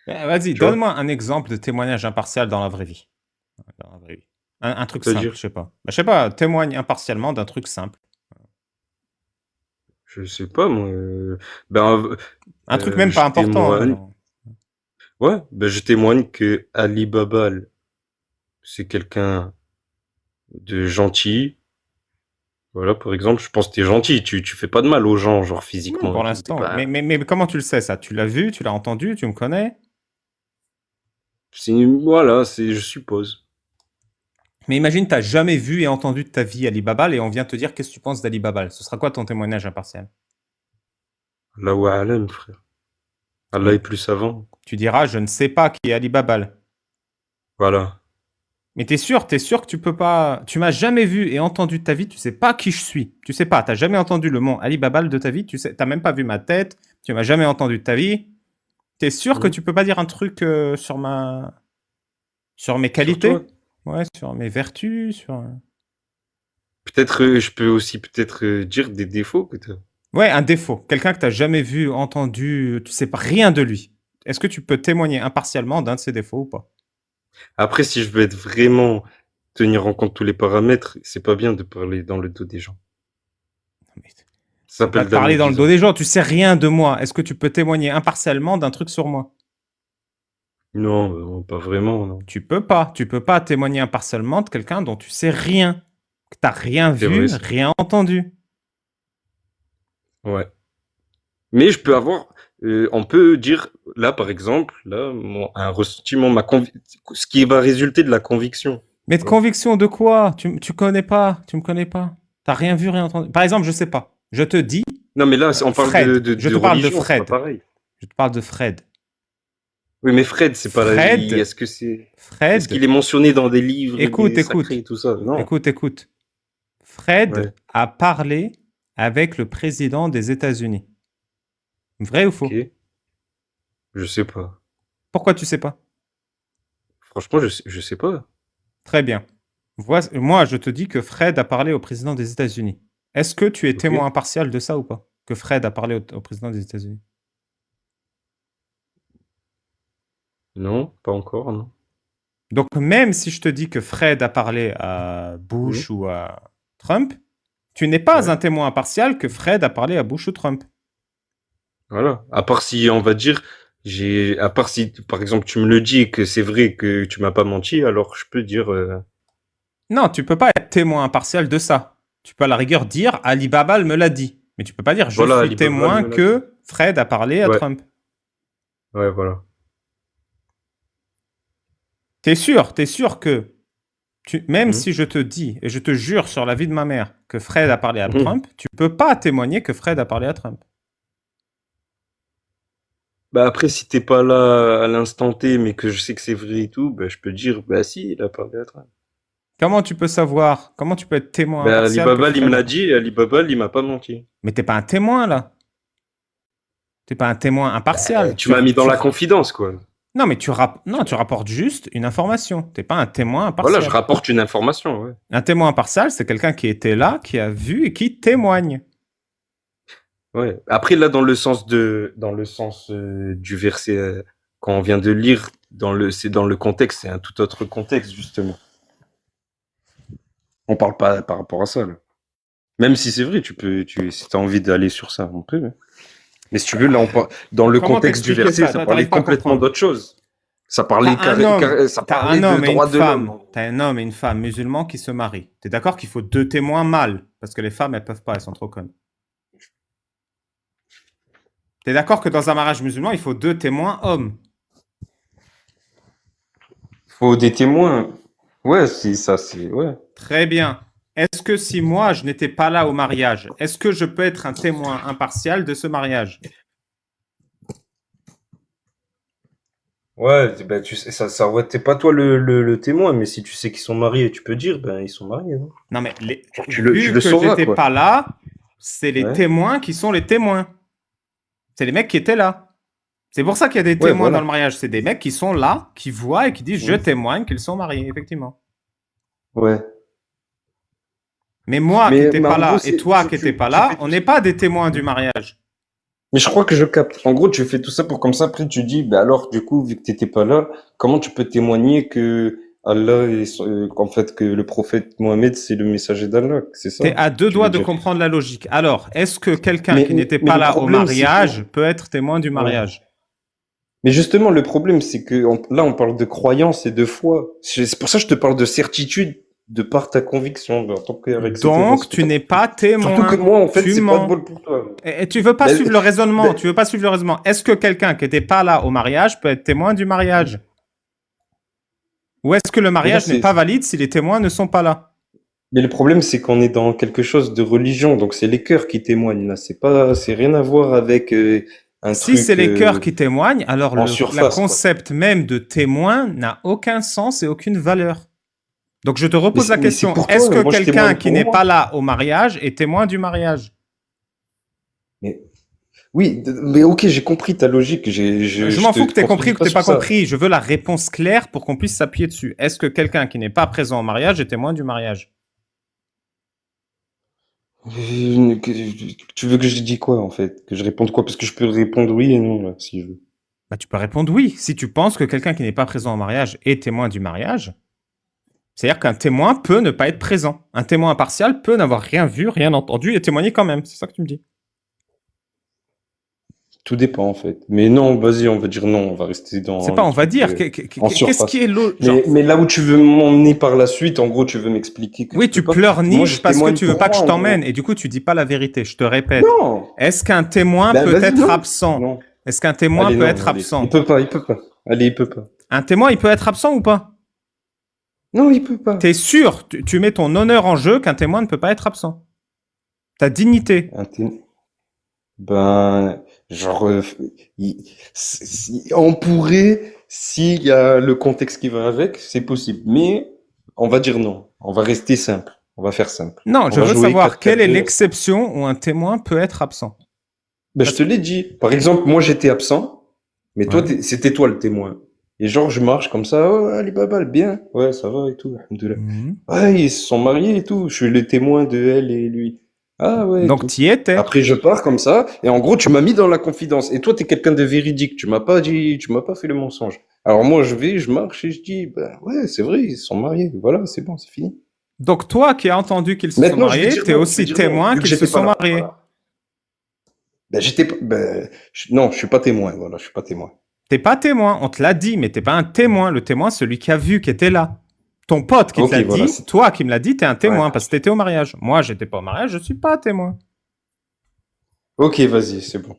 Vas-y, Tu vois? donne-moi un exemple de témoignage impartial dans la vraie vie. Dans la vraie vie. Un truc simple, C'est-à-dire, je sais pas. Bah, je sais pas, témoigne impartialement d'un truc simple. je sais pas moi. Ben, Un truc même je pas important, hein, témoigne. genre. Ouais, ben je témoigne que Ali Baba, c'est quelqu'un de gentil. Voilà, par exemple, je pense que t'es gentil. Tu fais pas de mal aux gens, genre Non, physiquement pour et tout. T'es l'instant. pas. Mais comment tu le sais, ça? Tu l'as vu, tu l'as entendu, tu me connais? Voilà, c'est, je suppose. Mais imagine, t'as jamais vu et entendu de ta vie Ali Babal et on vient te dire qu'est-ce que tu penses d'Ali Babal. Ce sera quoi ton témoignage impartial? Allahu a'lam, frère. Allah est Oui. plus savant. Tu diras, je ne sais pas qui est Ali Babal. Voilà. Mais t'es sûr que tu peux pas. Tu m'as jamais vu et entendu de ta vie, tu sais pas qui je suis. Tu sais pas, t'as jamais entendu le nom Ali Babal de ta vie, tu sais, t'as même pas vu ma tête, tu m'as jamais entendu de ta vie. T'es sûr que tu peux pas dire un truc sur mes Sur toi? qualités? Ouais, sur mes vertus, sur. Peut-être, je peux aussi peut-être dire des défauts que t'as. Ouais, un défaut. Quelqu'un que t'as jamais vu, entendu, tu sais pas rien de lui. Est-ce que tu peux témoigner impartialement d'un de ses défauts ou pas? Après, si je veux être vraiment tenir en compte tous les paramètres, c'est pas bien de parler dans le dos des gens. Mais Ça c'est pas s'appelle de de la parler dans le dos médisance. des gens, tu sais rien de moi. Est-ce que tu peux témoigner impartialement d'un truc sur moi? Non, pas vraiment, non. Tu peux pas témoigner impartialement de quelqu'un dont tu sais rien, que t'as rien C'est vrai, vu, ça. rien entendu. Ouais. Mais je peux avoir, on peut dire, là, par exemple, là, un ressentiment, ce qui va résulter de la conviction. Mais Tu de vois. conviction de quoi? Tu connais pas, tu me connais pas. T'as rien vu, rien entendu. Par exemple, je sais pas. Je te dis, Non, mais là, on parle Fred. Je de te parle de religion, c'est pas Fred. pareil. Je te parle de Fred. Oui, mais Fred, c'est pas Fred, est-ce qu'il Fred, est mentionné dans des livres, écoute, des sacrés écoute, et tout ça? Non. écoute. Fred Ouais. a parlé avec le président des États-Unis. Vrai ou faux? Ok. Je sais pas. Pourquoi tu sais pas? Franchement, je sais pas. Très bien. Moi, je te dis que Fred a parlé au président des États-Unis. Est-ce que tu es Ok. témoin impartial de ça ou pas? Que Fred a parlé au président des États-Unis. Non, pas encore, non. Donc, même si je te dis que Fred a parlé à Mhm. Bush ou à Trump, tu n'es pas Ouais. un témoin impartial que Fred a parlé à Bush ou Trump. Voilà. À part si, on va dire, à part si, par exemple, tu me le dis et que c'est vrai que tu m'as pas menti, alors je peux dire, Non, tu peux pas être témoin impartial de ça. Tu peux à la rigueur dire Ali Babal me l'a dit. Mais tu peux pas dire je voilà, suis Alibaba témoin me l'a dit. que Fred a parlé à Ouais, Trump. ouais, voilà. T'es sûr que même Mhm. si je te dis et je te jure sur la vie de ma mère que Fred a parlé à Mhm. Trump, tu peux pas témoigner que Fred a parlé à Trump. Bah après, si t'es pas là à l'instant T, mais que je sais que c'est vrai et tout, bah je peux dire, bah si, il a parlé à toi. Comment tu peux savoir? Comment tu peux être témoin Bah impartial que Alibaba, il me Fred a l'a parlé? dit, et Alibaba, il m'a pas menti. Mais t'es pas un témoin là. T'es pas un témoin impartial. Tu m'as mis dans la confidence, quoi. Non, mais Tu non, tu rapportes juste une information. T'es pas un témoin Voilà, je impartial. rapporte une information, ouais. Un témoin impartial, c'est quelqu'un qui était là, qui a vu et qui témoigne. Ouais. Après, là, dans le sens du verset quand on vient de lire, c'est dans le contexte, c'est un tout autre contexte, justement. On parle pas par rapport à ça, là. Même si c'est vrai, si t'as envie d'aller sur ça, on peut, hein. Mais si tu veux, là, dans le Comment contexte du t'expliquer verset, ça? ça parlait T'arrives pas à complètement comprendre. d'autre chose. Ça T'as parlait un de homme et une droits de femme. l'homme. T'as un homme et une femme musulmans qui se marient. T'es d'accord qu'il faut deux témoins mâles parce que les femmes elles peuvent pas, elles sont trop connes. T'es d'accord que dans un mariage musulman il faut deux témoins hommes. Faut des témoins. Ouais, si ça, c'est ouais. Très bien. Est-ce que si moi je n'étais pas là au mariage, est-ce que je peux être un témoin impartial de ce mariage? Ouais, ben tu sais, ouais, t'es pas toi le témoin, mais si tu sais qu'ils sont mariés, tu peux dire, ben ils sont mariés, non? Non mais Genre, tu vu le que sauras, j'étais quoi. pas là, c'est les Ouais. témoins qui sont les témoins. C'est les mecs qui étaient là. C'est pour ça qu'il y a des Ouais, témoins dans voilà. le mariage. C'est des mecs qui sont là, qui voient et qui disent je Mhm. témoigne qu'ils sont mariés, effectivement. Ouais. Mais moi qui n'étais Mais pas en gros, là et toi qui n'étais pas tu là, fais on tout n'est ça. pas des témoins du mariage. Mais je crois que je capte. En gros, tu fais tout ça pour comme ça, après tu dis, ben alors, du coup, vu que t'étais pas là, comment tu peux témoigner que Allah qu'en fait, que le prophète Mohammed, c'est le messager d'Allah, c'est T'es ça, à que deux tu doigts veux de dire. comprendre la logique. Alors, est-ce que quelqu'un qui n'était Mais pas le là au problème, c'est que, mariage peut être témoin du ouais. mariage? Mais justement, le problème, c'est que là, on parle de croyance et de foi. C'est pour ça que je te parle de certitude de par ta conviction en tant qu'excétéro. Donc, tu n'es pas Surtout que témoin. moi, en fait, Tu c'est pas de bol mens. pour toi. Et tu veux pas Ben, suivre le raisonnement. ben, Tu veux pas suivre le raisonnement. Est-ce que quelqu'un qui n'était pas là au mariage peut être témoin du mariage? Ou est-ce que le mais là, mariage n'est pas valide si les témoins ne sont pas là? mais le problème, c'est qu'on est dans quelque chose de religion, donc c'est les cœurs qui témoignent là. C'est rien à voir avec un Si c'est truc les cœurs qui témoignent, alors en la surface, quoi. concept même de témoin n'a aucun sens et aucune valeur. Donc je te repose la Mais c'est question. pour Est-ce toi, que moi je quelqu'un témoigne qui pour n'est moi. pas là au mariage est témoin du mariage? Mais oui, mais ok, j'ai compris ta logique. Je Je m'en te fous que tu aies compris contredis ou que pas tu n'aies sur pas ça. compris. Je veux la réponse claire pour qu'on puisse s'appuyer dessus. Est-ce que quelqu'un qui n'est pas présent au mariage est témoin du mariage? Tu veux que je dise quoi en fait? Que je réponde quoi? Parce que je peux répondre oui et non là, si je veux. Bah, tu peux répondre oui. Si tu penses que quelqu'un qui n'est pas présent au mariage est témoin du mariage, c'est-à-dire qu'un témoin peut ne pas être présent. Un témoin impartial peut n'avoir rien vu, rien entendu et témoigner quand même. C'est ça que tu me dis. Tout dépend en fait. Mais non, vas-y, on va dire non. On va rester C'est dans pas, les on va trucs dire, en qu'est-ce surface. qui est genre, Mais là où tu veux m'emmener par la suite, en gros, tu veux m'expliquer que oui, tu peux tu pas. Moi, je pleurniches parce que témoigne tu veux pour pas que moi je en t'emmène gros. et du coup, tu dis pas la vérité. Je te répète. Non! Est-ce qu'un témoin Ben peut vas-y, être non. absent? Non. Est-ce qu'un témoin Allez, peut non, être allez. Il absent? peut pas, il peut pas. Allez, il peut pas. Un témoin, il peut être absent ou pas? Non, il peut pas. T'es sûr, tu mets ton honneur en jeu qu'un témoin ne peut pas être absent. Ta dignité. Un Ben, genre, on pourrait, s'il y a le contexte qui va avec, c'est possible. Mais on va dire non. On va rester simple. On va faire simple. Non, On je va veux jouer savoir quelle est 4-4-2. l'exception où un témoin peut être absent. Ben, je te l'ai dit. Par exemple, moi, j'étais absent, mais toi, Ouais. c'était toi le témoin. Et genre, je marche comme ça, oh, Ali Baba, bien. Ouais, ça va et tout, alhamdoulilah. Mhm. Ouais, ils se sont mariés et tout. Je suis le témoin de elle et lui. Ah ouais, et Donc, tout. tu y étais. Après, je pars comme ça, et en gros, tu m'as mis dans la confidence. Et toi, t'es quelqu'un de véridique. Tu m'as pas dit, tu m'as pas fait le mensonge. Alors moi, je vais, je marche et je dis, ben ouais, c'est vrai, ils se sont mariés. Voilà, c'est bon, c'est fini. Donc, toi qui as entendu qu'ils se sont Maintenant, je vais mariés, dire tu es non, je vais aussi dire non, témoin vu que qu'ils se j'étais pas sont là. mariés. Voilà. Ben j'étais pas, non, je suis pas témoin. Voilà, je suis pas témoin. T'es pas témoin, on te l'a dit, mais t'es pas un témoin. Le témoin, celui qui a vu, qui était là. Ton pote qui te Ok, l'a voilà. dit, toi qui me l'as dit, t'es un Ouais. témoin parce que t'étais au mariage. Moi, j'étais pas au mariage, je suis pas témoin. Ok, vas-y, c'est bon.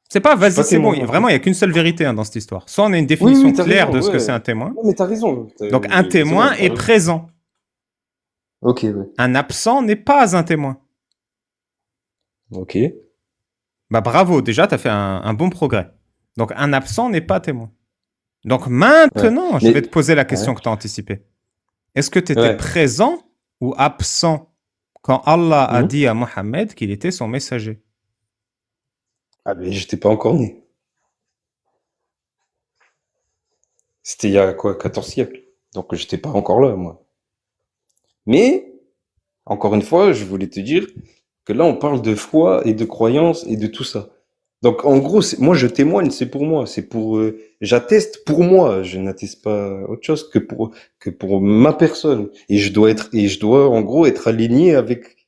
C'est pas, Je suis vas-y, pas c'est bon. témoin non Vraiment, il plus. y a qu'une seule vérité dans cette histoire. Soit on a une Oui, définition oui, t'as claire raison, de ce que c'est ouais. un témoin. Non, mais t'as raison. Donc, un C'est témoin bon, t'as est raison. présent. Ok, ouais. Un absent n'est pas un témoin. Ok. Bah bravo, déjà, tu as fait un bon progrès. Donc, un absent n'est pas témoin. Donc, maintenant, Ouais. je vais te poser la Ouais. question que tu as anticipée. Est-ce que tu étais Ouais. présent ou absent quand Allah a Mhm. dit à Mohammed qu'il était son messager? Ah, mais j'étais pas encore né. C'était il y a quoi, 14 siècles. Donc, j'étais pas encore là, moi. Mais, encore une fois, je voulais te dire que là, on parle de foi et de croyance et de tout ça. Donc, en gros, moi, je témoigne, c'est pour moi, c'est pour, j'atteste pour moi, je n'atteste pas autre chose que pour ma personne. Et je dois, en gros, être aligné avec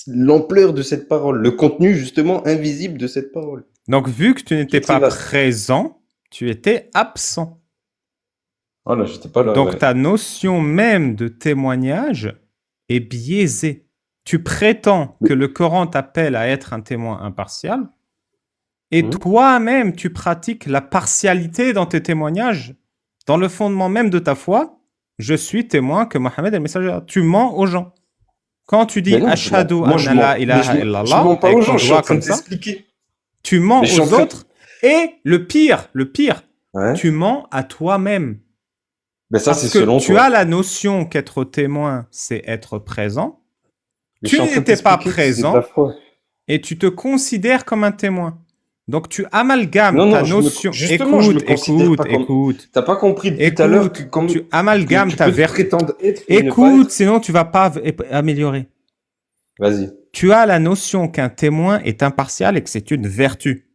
l'ampleur de cette parole, le contenu, justement, invisible de cette parole, Donc, vu que tu qui est n'étais très pas vaste. présent, tu étais absent. Voilà, j'étais pas là, Donc, ouais. ta notion même de témoignage est biaisée. Tu prétends Mais- que le Coran t'appelle à être un témoin impartial, et Mhm. toi-même, tu pratiques la partialité dans tes témoignages. Dans le fondement même de ta foi, je suis témoin que Mohammed est le messager. Tu mens aux gens. Quand tu dis Mais non, je mens. Ashhadu Moi, je anna la mens. Mais ilaha je mens illallah pas aux avec ton gens, je suis en doigt train comme de ça, t'expliquer. tu mens Mais je suis en aux train de... autres et le pire, Ouais. tu mens à toi-même. Ben ça, c'est Parce que selon tu toi. as la notion qu'être témoin, c'est être présent. Mais je Tu suis en train de n'étais pas t'expliquer que c'est de la présent foi. et tu te considères comme un témoin. Donc tu amalgames Non, ta non, notion. justement, je me considère pas comme... Écoute. T'as pas compris depuis tout à l'heure que Écoute, comme tu que amalgames tu ta peux vertu. prétendre être et ne pas Écoute, être. sinon tu vas pas améliorer. Vas-y. Tu as la notion qu'un témoin est impartial et que c'est une vertu.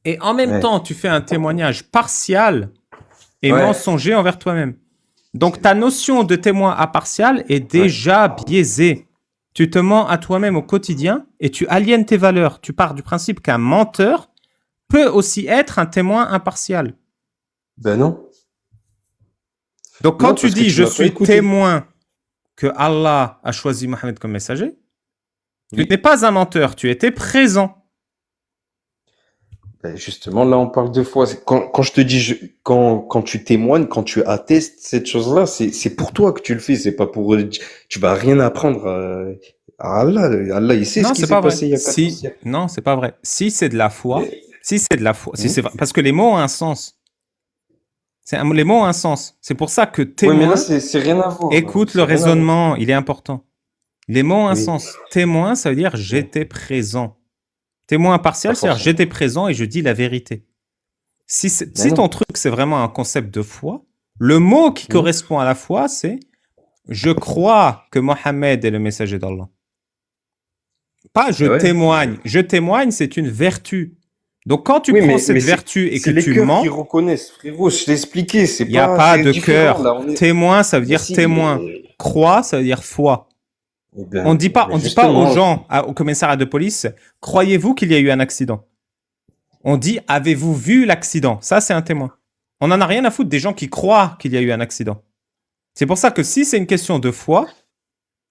Et en même Ouais. temps, tu fais un témoignage partial et Ouais. mensonger envers toi-même. Donc ta notion de témoin impartial est déjà biaisée. Tu te mens à toi-même au quotidien et tu aliènes tes valeurs. Tu pars du principe qu'un menteur peut aussi être un témoin impartial. Ben non. Donc quand Non, tu parce que dis tu je m'as pas suis écouté. témoin que Allah a choisi Mohammed comme messager, tu Oui. n'es pas un menteur, tu étais présent. Ben justement, là, on parle deux fois. Quand je te dis, quand tu témoignes, quand tu attestes cette chose-là, c'est pour toi que tu le fais. C'est pas pour, tu vas rien apprendre à Allah. Allah, il sait ce Non, qui c'est s'est pas vrai. passé il y a 14 Si, siècles. non, c'est pas vrai. Si c'est de la foi, Mais- si c'est de la foi, si Mhm. c'est vrai, parce que les mots ont un sens. Les mots ont un sens. C'est pour ça que Ouais, mais là, témoin, c'est rien à voir. écoute le C'est rien à voir. raisonnement, il est important. Les mots ont un Oui, sens. Témoin, ça veut dire j'étais présent. Témoin pas impartial, c'est-à-dire forcément. j'étais présent et je dis la vérité. Si Mais ton non. truc, c'est vraiment un concept de foi, le mot qui Hmm. correspond à la foi, c'est je crois que Mohammed est le messager d'Allah. Pas je Ouais. témoigne. Je témoigne, c'est une vertu. Donc quand tu Oui, prends mais cette vertu et que c'est les tu cœurs qui mens, reconnaissent, frérot. Je t'ai expliqué, il n'y a pas c'est de différent là. cœur. Témoin, ça veut Mais dire si, témoin. Croix, ça veut dire foi. eh On ben, ne dit pas aux justement, gens, au commissariat de police, croyez-vous qu'il y a eu un accident? On dit, avez-vous vu l'accident? Ça, c'est un témoin. On n'en a rien à foutre des gens qui croient qu'il y a eu un accident. C'est pour ça que si c'est une question de foi,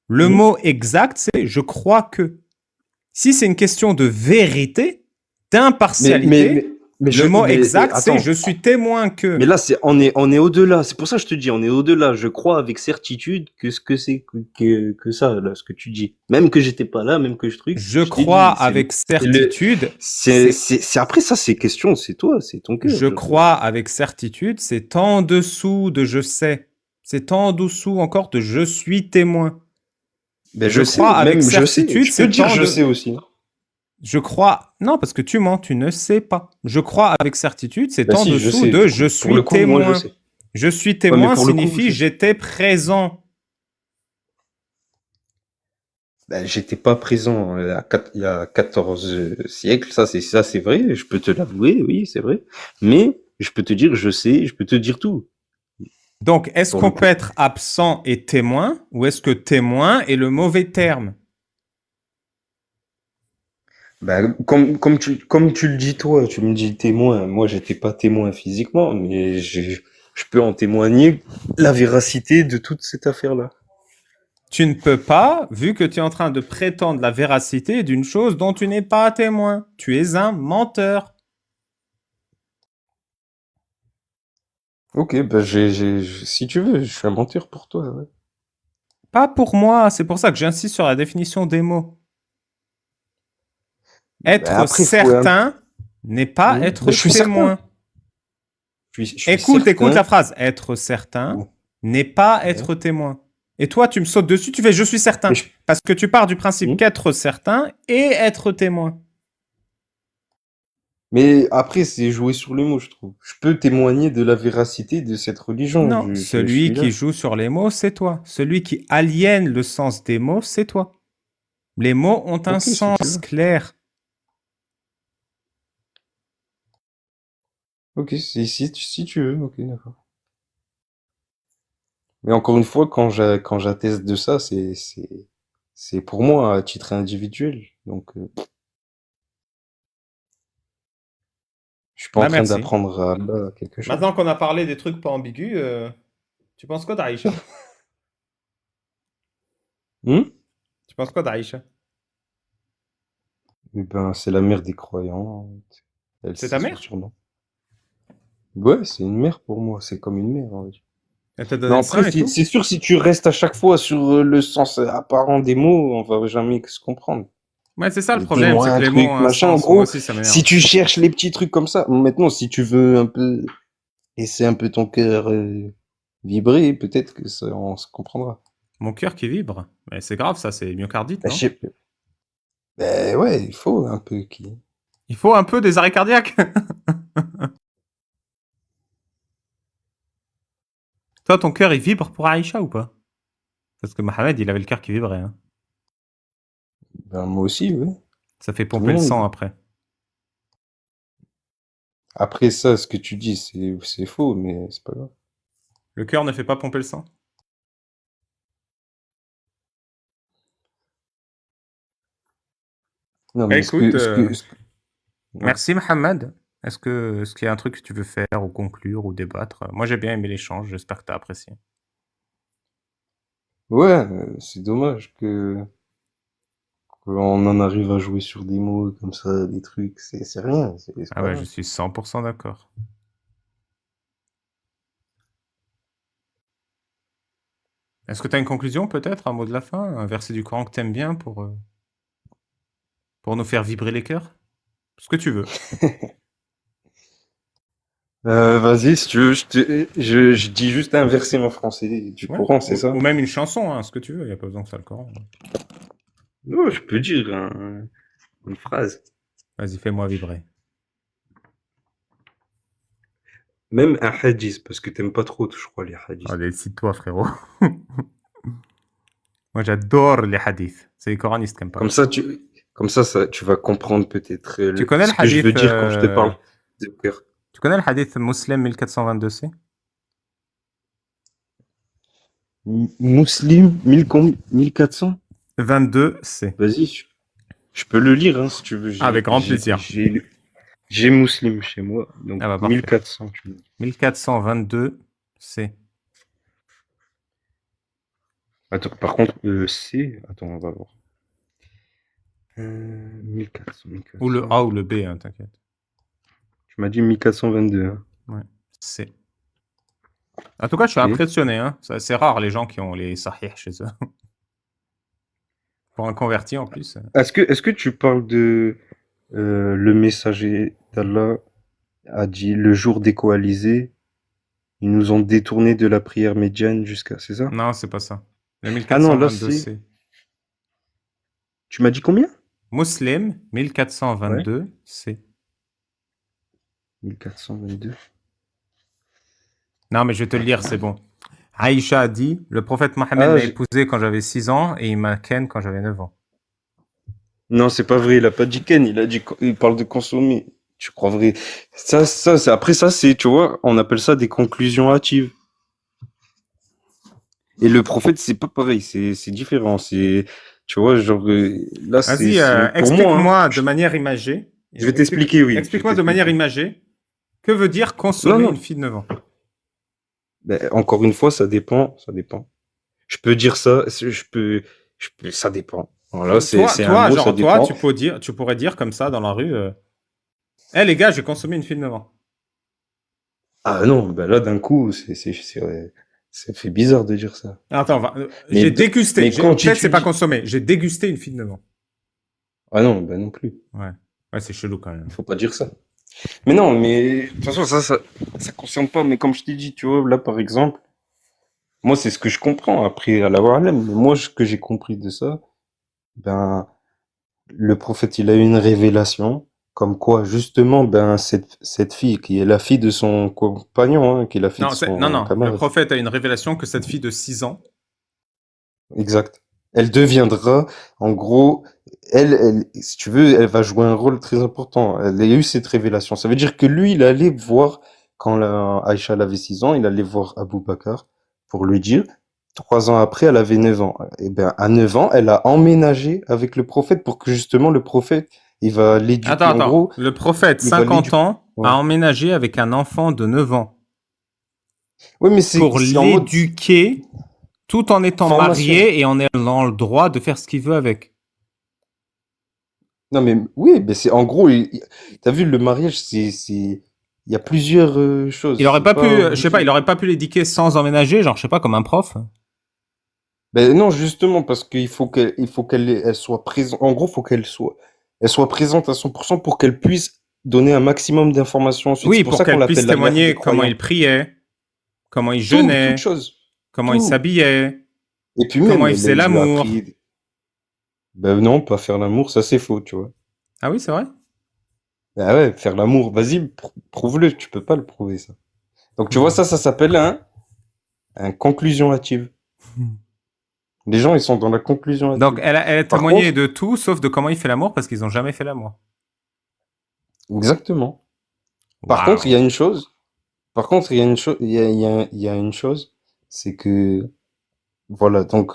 le mot exact, c'est je crois que. Si c'est une question de vérité, d'impartialité, le mot exact, c'est je suis témoin que. Mais là, on est au-delà. C'est pour ça que je te dis, on est au-delà. Je crois avec certitude que ce que c'est que ça, là, ce que tu dis. Même que j'étais pas là, même que je truc. Je t'ai crois dit, avec certitude. c'est après ça, c'est question, c'est toi, c'est ton cœur. Je crois avec certitude, c'est en dessous de je sais. C'est en dessous encore de je suis témoin. Ben, je crois avec certitude, je peux dire je sais aussi. Je crois. Non, parce que tu mens, tu ne sais pas. Je crois avec certitude, c'est Ben en si, je dessous sais. de je suis coup, témoin. moi, je sais. Je suis témoin mais pour le coup, signifie j'étais présent. Ben, j'étais pas présent il y a 14 siècles, ça c'est vrai, je peux te l'avouer, oui, c'est vrai. Mais je peux te dire je sais, je peux te dire tout. Donc, est-ce Pour qu'on le coup. peut être absent et témoin, ou est-ce que témoin est le mauvais terme? Ben, comme tu le dis toi, tu me dis témoin. Moi, j'étais pas témoin physiquement, mais je peux en témoigner la véracité de toute cette affaire-là. Tu ne peux pas, vu que tu es en train de prétendre la véracité d'une chose dont tu n'es pas témoin. Tu es un menteur. Ok, ben si tu veux, je suis un menteur pour toi. Ouais. Pas pour moi, c'est pour ça que j'insiste sur la définition des mots. Ben, Être après, certain n'est pas être Ben, je suis témoin. certain. Je suis Écoute certain. la phrase. Être certain n'est pas être témoin. Et toi, tu me sautes dessus, tu fais je suis certain. Parce que tu pars du principe qu'être certain et être témoin. Mais après, c'est jouer sur les mots, je trouve. Je peux témoigner de la véracité de cette religion. Non, celui qui joue sur les mots, c'est toi. Celui qui aliène le sens des mots, c'est toi. Les mots ont un sens clair. Ok, si tu veux, ok, d'accord. Mais encore une fois, quand j'atteste de ça, c'est pour moi à titre individuel. Donc, je suis pas en train merci. d'apprendre à quelque chose. Maintenant qu'on a parlé des trucs pas ambigus, tu penses quoi d'Aïcha? Tu penses quoi d'Aïcha? Eh ben, c'est la mère des croyants. C'est ta son mère? surnom. Ouais, c'est une mère pour moi. C'est comme une mère, on va dire. Elle t'a donné Non, le sein après, et tout? c'est sûr, si tu restes à chaque fois sur le sens apparent des mots, on va jamais se comprendre. Ouais, c'est ça le Les problème, c'est témoins, que les mots trucs, ont un machin. En sens. Moi gros, aussi, ça m'énerve. si tu cherches les petits trucs comme ça, maintenant, si tu veux un peu laisser un peu ton cœur vibrer, peut-être que ça, on se comprendra. Mon cœur qui vibre. Mais c'est grave, ça, c'est myocardite, Bah, non? Ben ouais, il faut un peu qui. Il faut un peu des arrêts cardiaques. Toi, ton cœur, il vibre pour Aïcha ou pas? Parce que Mohamed, il avait le cœur qui vibrait. Hein. Ben moi aussi, oui. Ça fait Tout pomper le monde. sang après. Après ça, ce que tu dis, c'est faux, mais c'est pas grave. Le cœur ne fait pas pomper le sang? Non, mais Écoute, Ouais. merci Mohamed. Est-ce qu'il y a un truc que tu veux faire ou conclure ou débattre? Moi, j'ai bien aimé l'échange. J'espère que tu as apprécié. Ouais, c'est dommage qu'on en arrive à jouer sur des mots comme ça, des trucs, c'est rien. C'est Ah pas ouais, grave. je suis 100% d'accord. Est-ce que tu as une conclusion peut-être, un mot de la fin, un verset du Coran que tu aimes bien pour nous faire vibrer les cœurs? Ce que tu veux. Vas-y, si tu veux, je dis juste un verset en français du Ouais. Coran, c'est ça? Ou même une chanson, hein, ce que tu veux. Il n'y a pas besoin que ça le Coran. Non, je peux dire une phrase. Vas-y, fais-moi vibrer. Même un hadith, parce que t'aimes pas trop, je crois, les hadiths. Allez, cite-toi, frérot. Moi, j'adore les hadiths. C'est les coranistes qui n'aiment pas. Comme ça, tu vas comprendre peut-être Tu connais le ce que je veux hadith, dire quand je te parle de cœur. tu connais le hadith Muslim 1422c? Muslim 1400? 22c. Vas-y, je peux le lire hein, si tu veux. Avec grand plaisir. J'ai Muslim chez moi, donc Ah bah parfait. 1400. 1422c. Attends, par contre, attends, on va voir. 1400, Ou le A ou le B, hein, t'inquiète. Tu m'as dit 1422. Hein. Ouais, C. En tout cas, je suis Ok. impressionné. Hein. C'est rare les gens qui ont les sahih chez eux. Pour un converti en plus. Est-ce que tu parles de le messager d'Allah a dit le jour des coalisés, ils nous ont détourné de la prière médiane jusqu'à, c'est ça? Non, c'est pas ça. Le Ah non, là c'est. 1422c. Tu m'as dit combien? Muslim Ouais. 1422c. 1422. Non, mais je vais te le lire, c'est bon. Aïcha a dit, le prophète Mohammed Ah, m'a épousé quand j'avais 6 ans et il m'a ken quand j'avais 9 ans. non, c'est pas vrai, il a pas dit Ken, il parle de consommer. Tu crois vrai? Après ça, c'est, tu vois, on appelle ça des conclusions hâtives. Et le prophète, c'est pas pareil, c'est différent, tu vois, genre, là, Vas-y, pour moi, hein, explique-moi de manière imagée. je vais t'expliquer, oui. Explique-moi de manière imagée. Que veut dire Non, consommer non. une fille de 9 ans? Ben, encore une fois, ça dépend. Je peux dire ça, ça dépend. Voilà, c'est un mot, ça Toi, dépend. tu pourrais dire comme ça dans la rue, Eh les gars, j'ai consommé une fille de 9 ans. Ah non, ben là, d'un coup, ça fait bizarre de dire ça. Attends, Mais j'ai dégusté. mais quand tu Peut-être c'est pas étudies. consommé. J'ai dégusté une fille de 9 ans. Ah non, ben non plus. Ouais. Ouais, c'est chelou quand même. Il faut pas dire ça. Mais non, mais de toute façon, ça concerne pas. Mais comme je t'ai dit, tu vois, là, par exemple, moi, c'est ce que je comprends. Après, à la Wa'alam, mais moi, ce que j'ai compris de ça, ben, le prophète, il a eu une révélation, comme quoi, justement, ben, cette fille, qui est la fille de son compagnon, hein, qui est la fille de son Non. Le camarade. prophète a une révélation que cette fille de 6 ans. Exact. Elle deviendra, en gros, si tu veux, elle va jouer un rôle très important. Elle a eu cette révélation. Ça veut dire que lui, il allait voir, quand Aïcha elle avait 6 ans, il allait voir Abou Bakr pour lui dire, 3 ans après, elle avait 9 ans. Et bien, à 9 ans, elle a emménagé avec le prophète pour que justement le prophète, il va l'éduquer. En Attends. gros, Le prophète, il va 50 l'éduquer. ans, Ouais. a emménagé avec un enfant de 9 ans Oui, mais pour c'est en mode l'éduquer tout en étant formation. marié et en ayant le droit de faire ce qu'il veut avec. Non, mais oui, mais c'est en gros, t'as vu, le mariage, il y a plusieurs choses. Il aurait C'est pas pu, pas je sais pas, il aurait pas pu l'éduquer sans emménager, genre, je sais pas, comme un prof. Ben non, justement, parce il faut elle soit présente. En gros, elle soit présente à 100% pour qu'elle puisse donner un maximum d'informations ensuite. Oui, C'est pour pour ça qu'on qu'elle puisse l'appelle la mère des témoigner comment croyants. il priait, comment il Toute jeûnait, chose. comment il Tout. s'habillait, Et puis comment même, il faisait elle lui a l'amour. appris. Ben non, pas faire l'amour, ça c'est faux, tu vois. Ah oui, c'est vrai? Ben ouais, faire l'amour, vas-y, prouve-le, tu peux pas le prouver, ça. Donc tu vois, ça s'appelle un conclusion hâtive. Les gens, ils sont dans la conclusion Donc, hâtive. elle a Par témoigné contre, de tout, sauf de comment il fait l'amour, parce qu'ils ont jamais fait l'amour. exactement. Par contre, il y a Waouh. une chose. Par contre, il y a une chose, il y a une chose, c'est que, voilà, donc,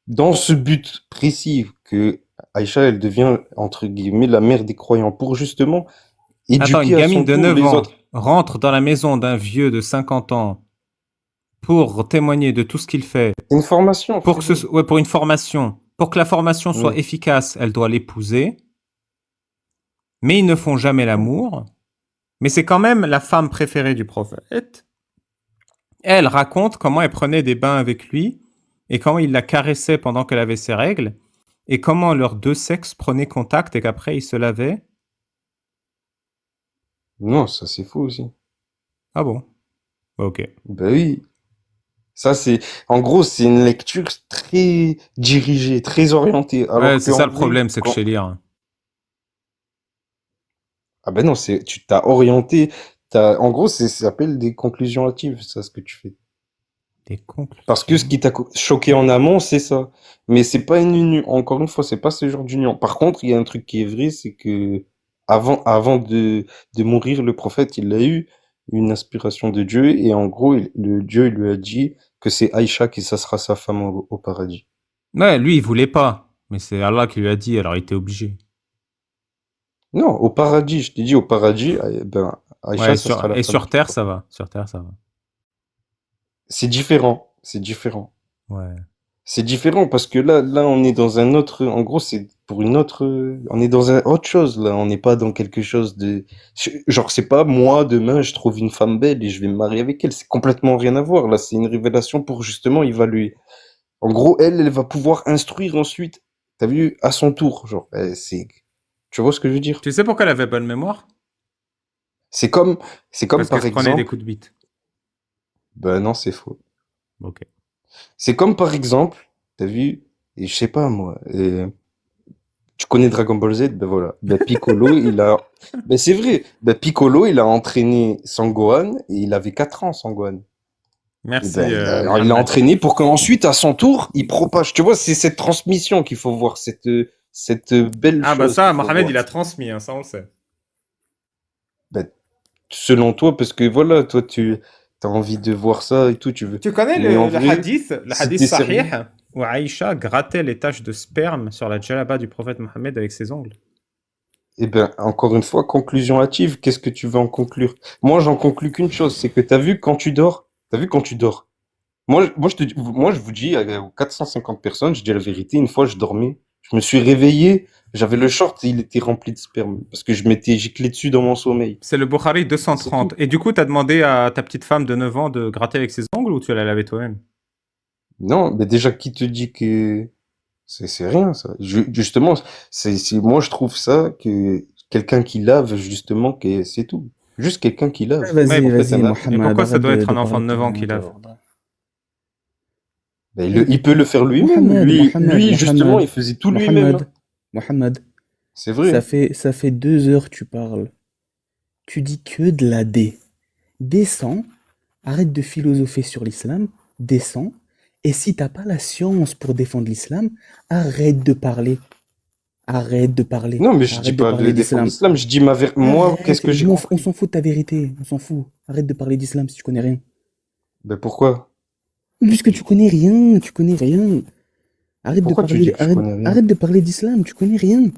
dans ce but précis que Aïcha, elle devient, entre guillemets, la mère des croyants pour justement Attends, une éduquer à gamine son de tour 9 les ans autres. rentre dans la maison d'un vieux de 50 ans pour témoigner de tout ce qu'il fait, C'est une formation, pour frérot. pour une formation. Pour que la formation soit Ouais. efficace, elle doit l'épouser, mais ils ne font jamais l'amour. Mais c'est quand même la femme préférée du prophète. Elle raconte comment elle prenait des bains avec lui et comment il la caressait pendant qu'elle avait ses règles et comment leurs deux sexes prenaient contact et qu'après ils se lavaient. Non, ça c'est faux aussi. Ah bon? Ok. Ben oui. Ça, c'est, en gros, c'est une lecture très dirigée, très orientée. Ouais, Alors c'est ça qu'en le vrai, problème, c'est que je sais lire. ah ben non, tu t'as orienté, en gros, ça s'appelle des conclusions hâtives, ça, ce que tu fais. Des Parce que ce conclusions. qui t'a choqué en amont, c'est ça. Mais c'est pas une union. Encore une fois, c'est pas ce genre d'union. Par contre, il y a un truc qui est vrai, c'est que avant de mourir, le prophète, il a eu une inspiration de Dieu et en gros, le Dieu il lui a dit que c'est Aïcha qui ça sera sa femme au paradis. Ouais, lui, il voulait pas. Mais c'est Allah qui lui a dit, alors il était obligé. Non, au paradis, je t'ai dit au paradis, ben Ouais, Aïcha, ça sera la et femme sur du Terre, ça prophète. va. Sur Terre, ça va. C'est différent, c'est différent. Ouais. C'est différent parce que là, on est dans un autre. En gros, c'est pour une autre. On est dans un autre chose là. On n'est pas dans quelque chose de. Genre, c'est pas moi demain, je trouve une femme belle et je vais me marier avec elle. C'est complètement rien à voir. Là, c'est une révélation pour justement évaluer. En gros, elle va pouvoir instruire ensuite. T'as vu, à son tour. Genre, c'est. Tu vois ce que je veux dire? Tu sais pourquoi elle avait bonne mémoire? C'est comme, c'est comme Parce qu'elle par se prenait des exemple. coups de bite. Ben non, c'est faux. Ok. C'est comme par exemple. T'as vu? Et je sais pas moi. Tu connais Dragon Ball Z? Ben voilà. Ben Piccolo, il a. Ben c'est vrai. Ben Piccolo, il a entraîné Sangohan et il avait 4 ans, Sangohan. Et ben Merci, il l'a Mohamed. entraîné pour qu'ensuite, à son tour, il propage. Tu vois, c'est cette transmission qu'il faut voir, cette belle Ah bah chose ça, qu'il faut Mohamed, voir. il a transmis, hein, ça on le sait. Ben, selon toi, parce que voilà, toi, tu as envie de voir ça et tout, tu veux. Tu connais Mais en vrai, le si hadith t'es sahih, sérieux. où Aïcha grattait les taches de sperme sur la djellaba du prophète Mohammed avec ses ongles? Eh ben, encore une fois, conclusion hâtive, qu'est-ce que tu veux en conclure? Moi, j'en conclus qu'une chose, c'est que t'as vu quand tu dors, t'as vu quand tu dors. Moi, je vous dis, aux 450 personnes, je dis la vérité, une fois, je dormais, je me suis réveillé, j'avais le short et il était rempli de sperme, parce que je m'étais giclé dessus dans mon sommeil. C'est le Bukhari C'est 230. tout. Et du coup, t'as demandé à ta petite femme de 9 ans de gratter avec ses ongles ou tu l'as lavé toi-même? Non, mais déjà, qui te dit que c'est rien, ça? Justement, moi, je trouve ça que quelqu'un qui lave, justement, que c'est tout. Juste quelqu'un qui lave. Ouais. Vas-y, En fait, vas-y, un acte. Et Mohamed, pourquoi ça arrête doit être de un enfant parler de de 9 ans tourner qui en lave? dehors. Ben, il peut le faire lui-même. Lui, justement, il faisait tout lui-même, hein. Mohamed, C'est vrai. ça fait 2 heures que tu parles. Tu dis que de la D. Descends, arrête de philosopher sur l'islam, descends, et si t'as pas la science pour défendre l'islam, arrête de parler. Arrête de parler. Non, mais je dis Arrête de pas de parler défendre d'islam. l'islam, je dis moi, qu'est-ce Arrête, que j'ai on compris? s'en fout de ta vérité, on s'en fout. Arrête de parler d'islam si tu connais rien. Ben pourquoi? Puisque tu connais rien, tu connais rien. Pourquoi tu dis que je connais rien? Arrête de parler d'islam, tu connais rien.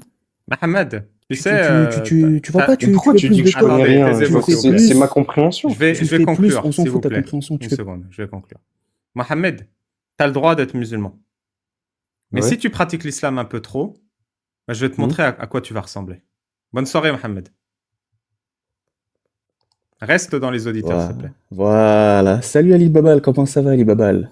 Mohamed, tu sais, Tu vois pas, Mais tu pourquoi fais tu plus dis que de je connais tort. attendez, rien? Tu taisez-vous, Genre, fais s'il vous plaît. c'est ma plus, compréhension. tu Je vais fais plus, conclure, on s'en s'il fout vous de ta plaît. compréhension. Une seconde, je vais conclure. Mohamed, tu as le droit d'être musulman. Mais Ouais. si tu pratiques l'islam un peu trop, bah, je vais te Hmm. montrer à quoi tu vas ressembler. Bonne soirée, Mohamed. Reste dans les auditeurs, s'il te plaît. Voilà. Salut Ali Babal, comment ça va Ali Babal?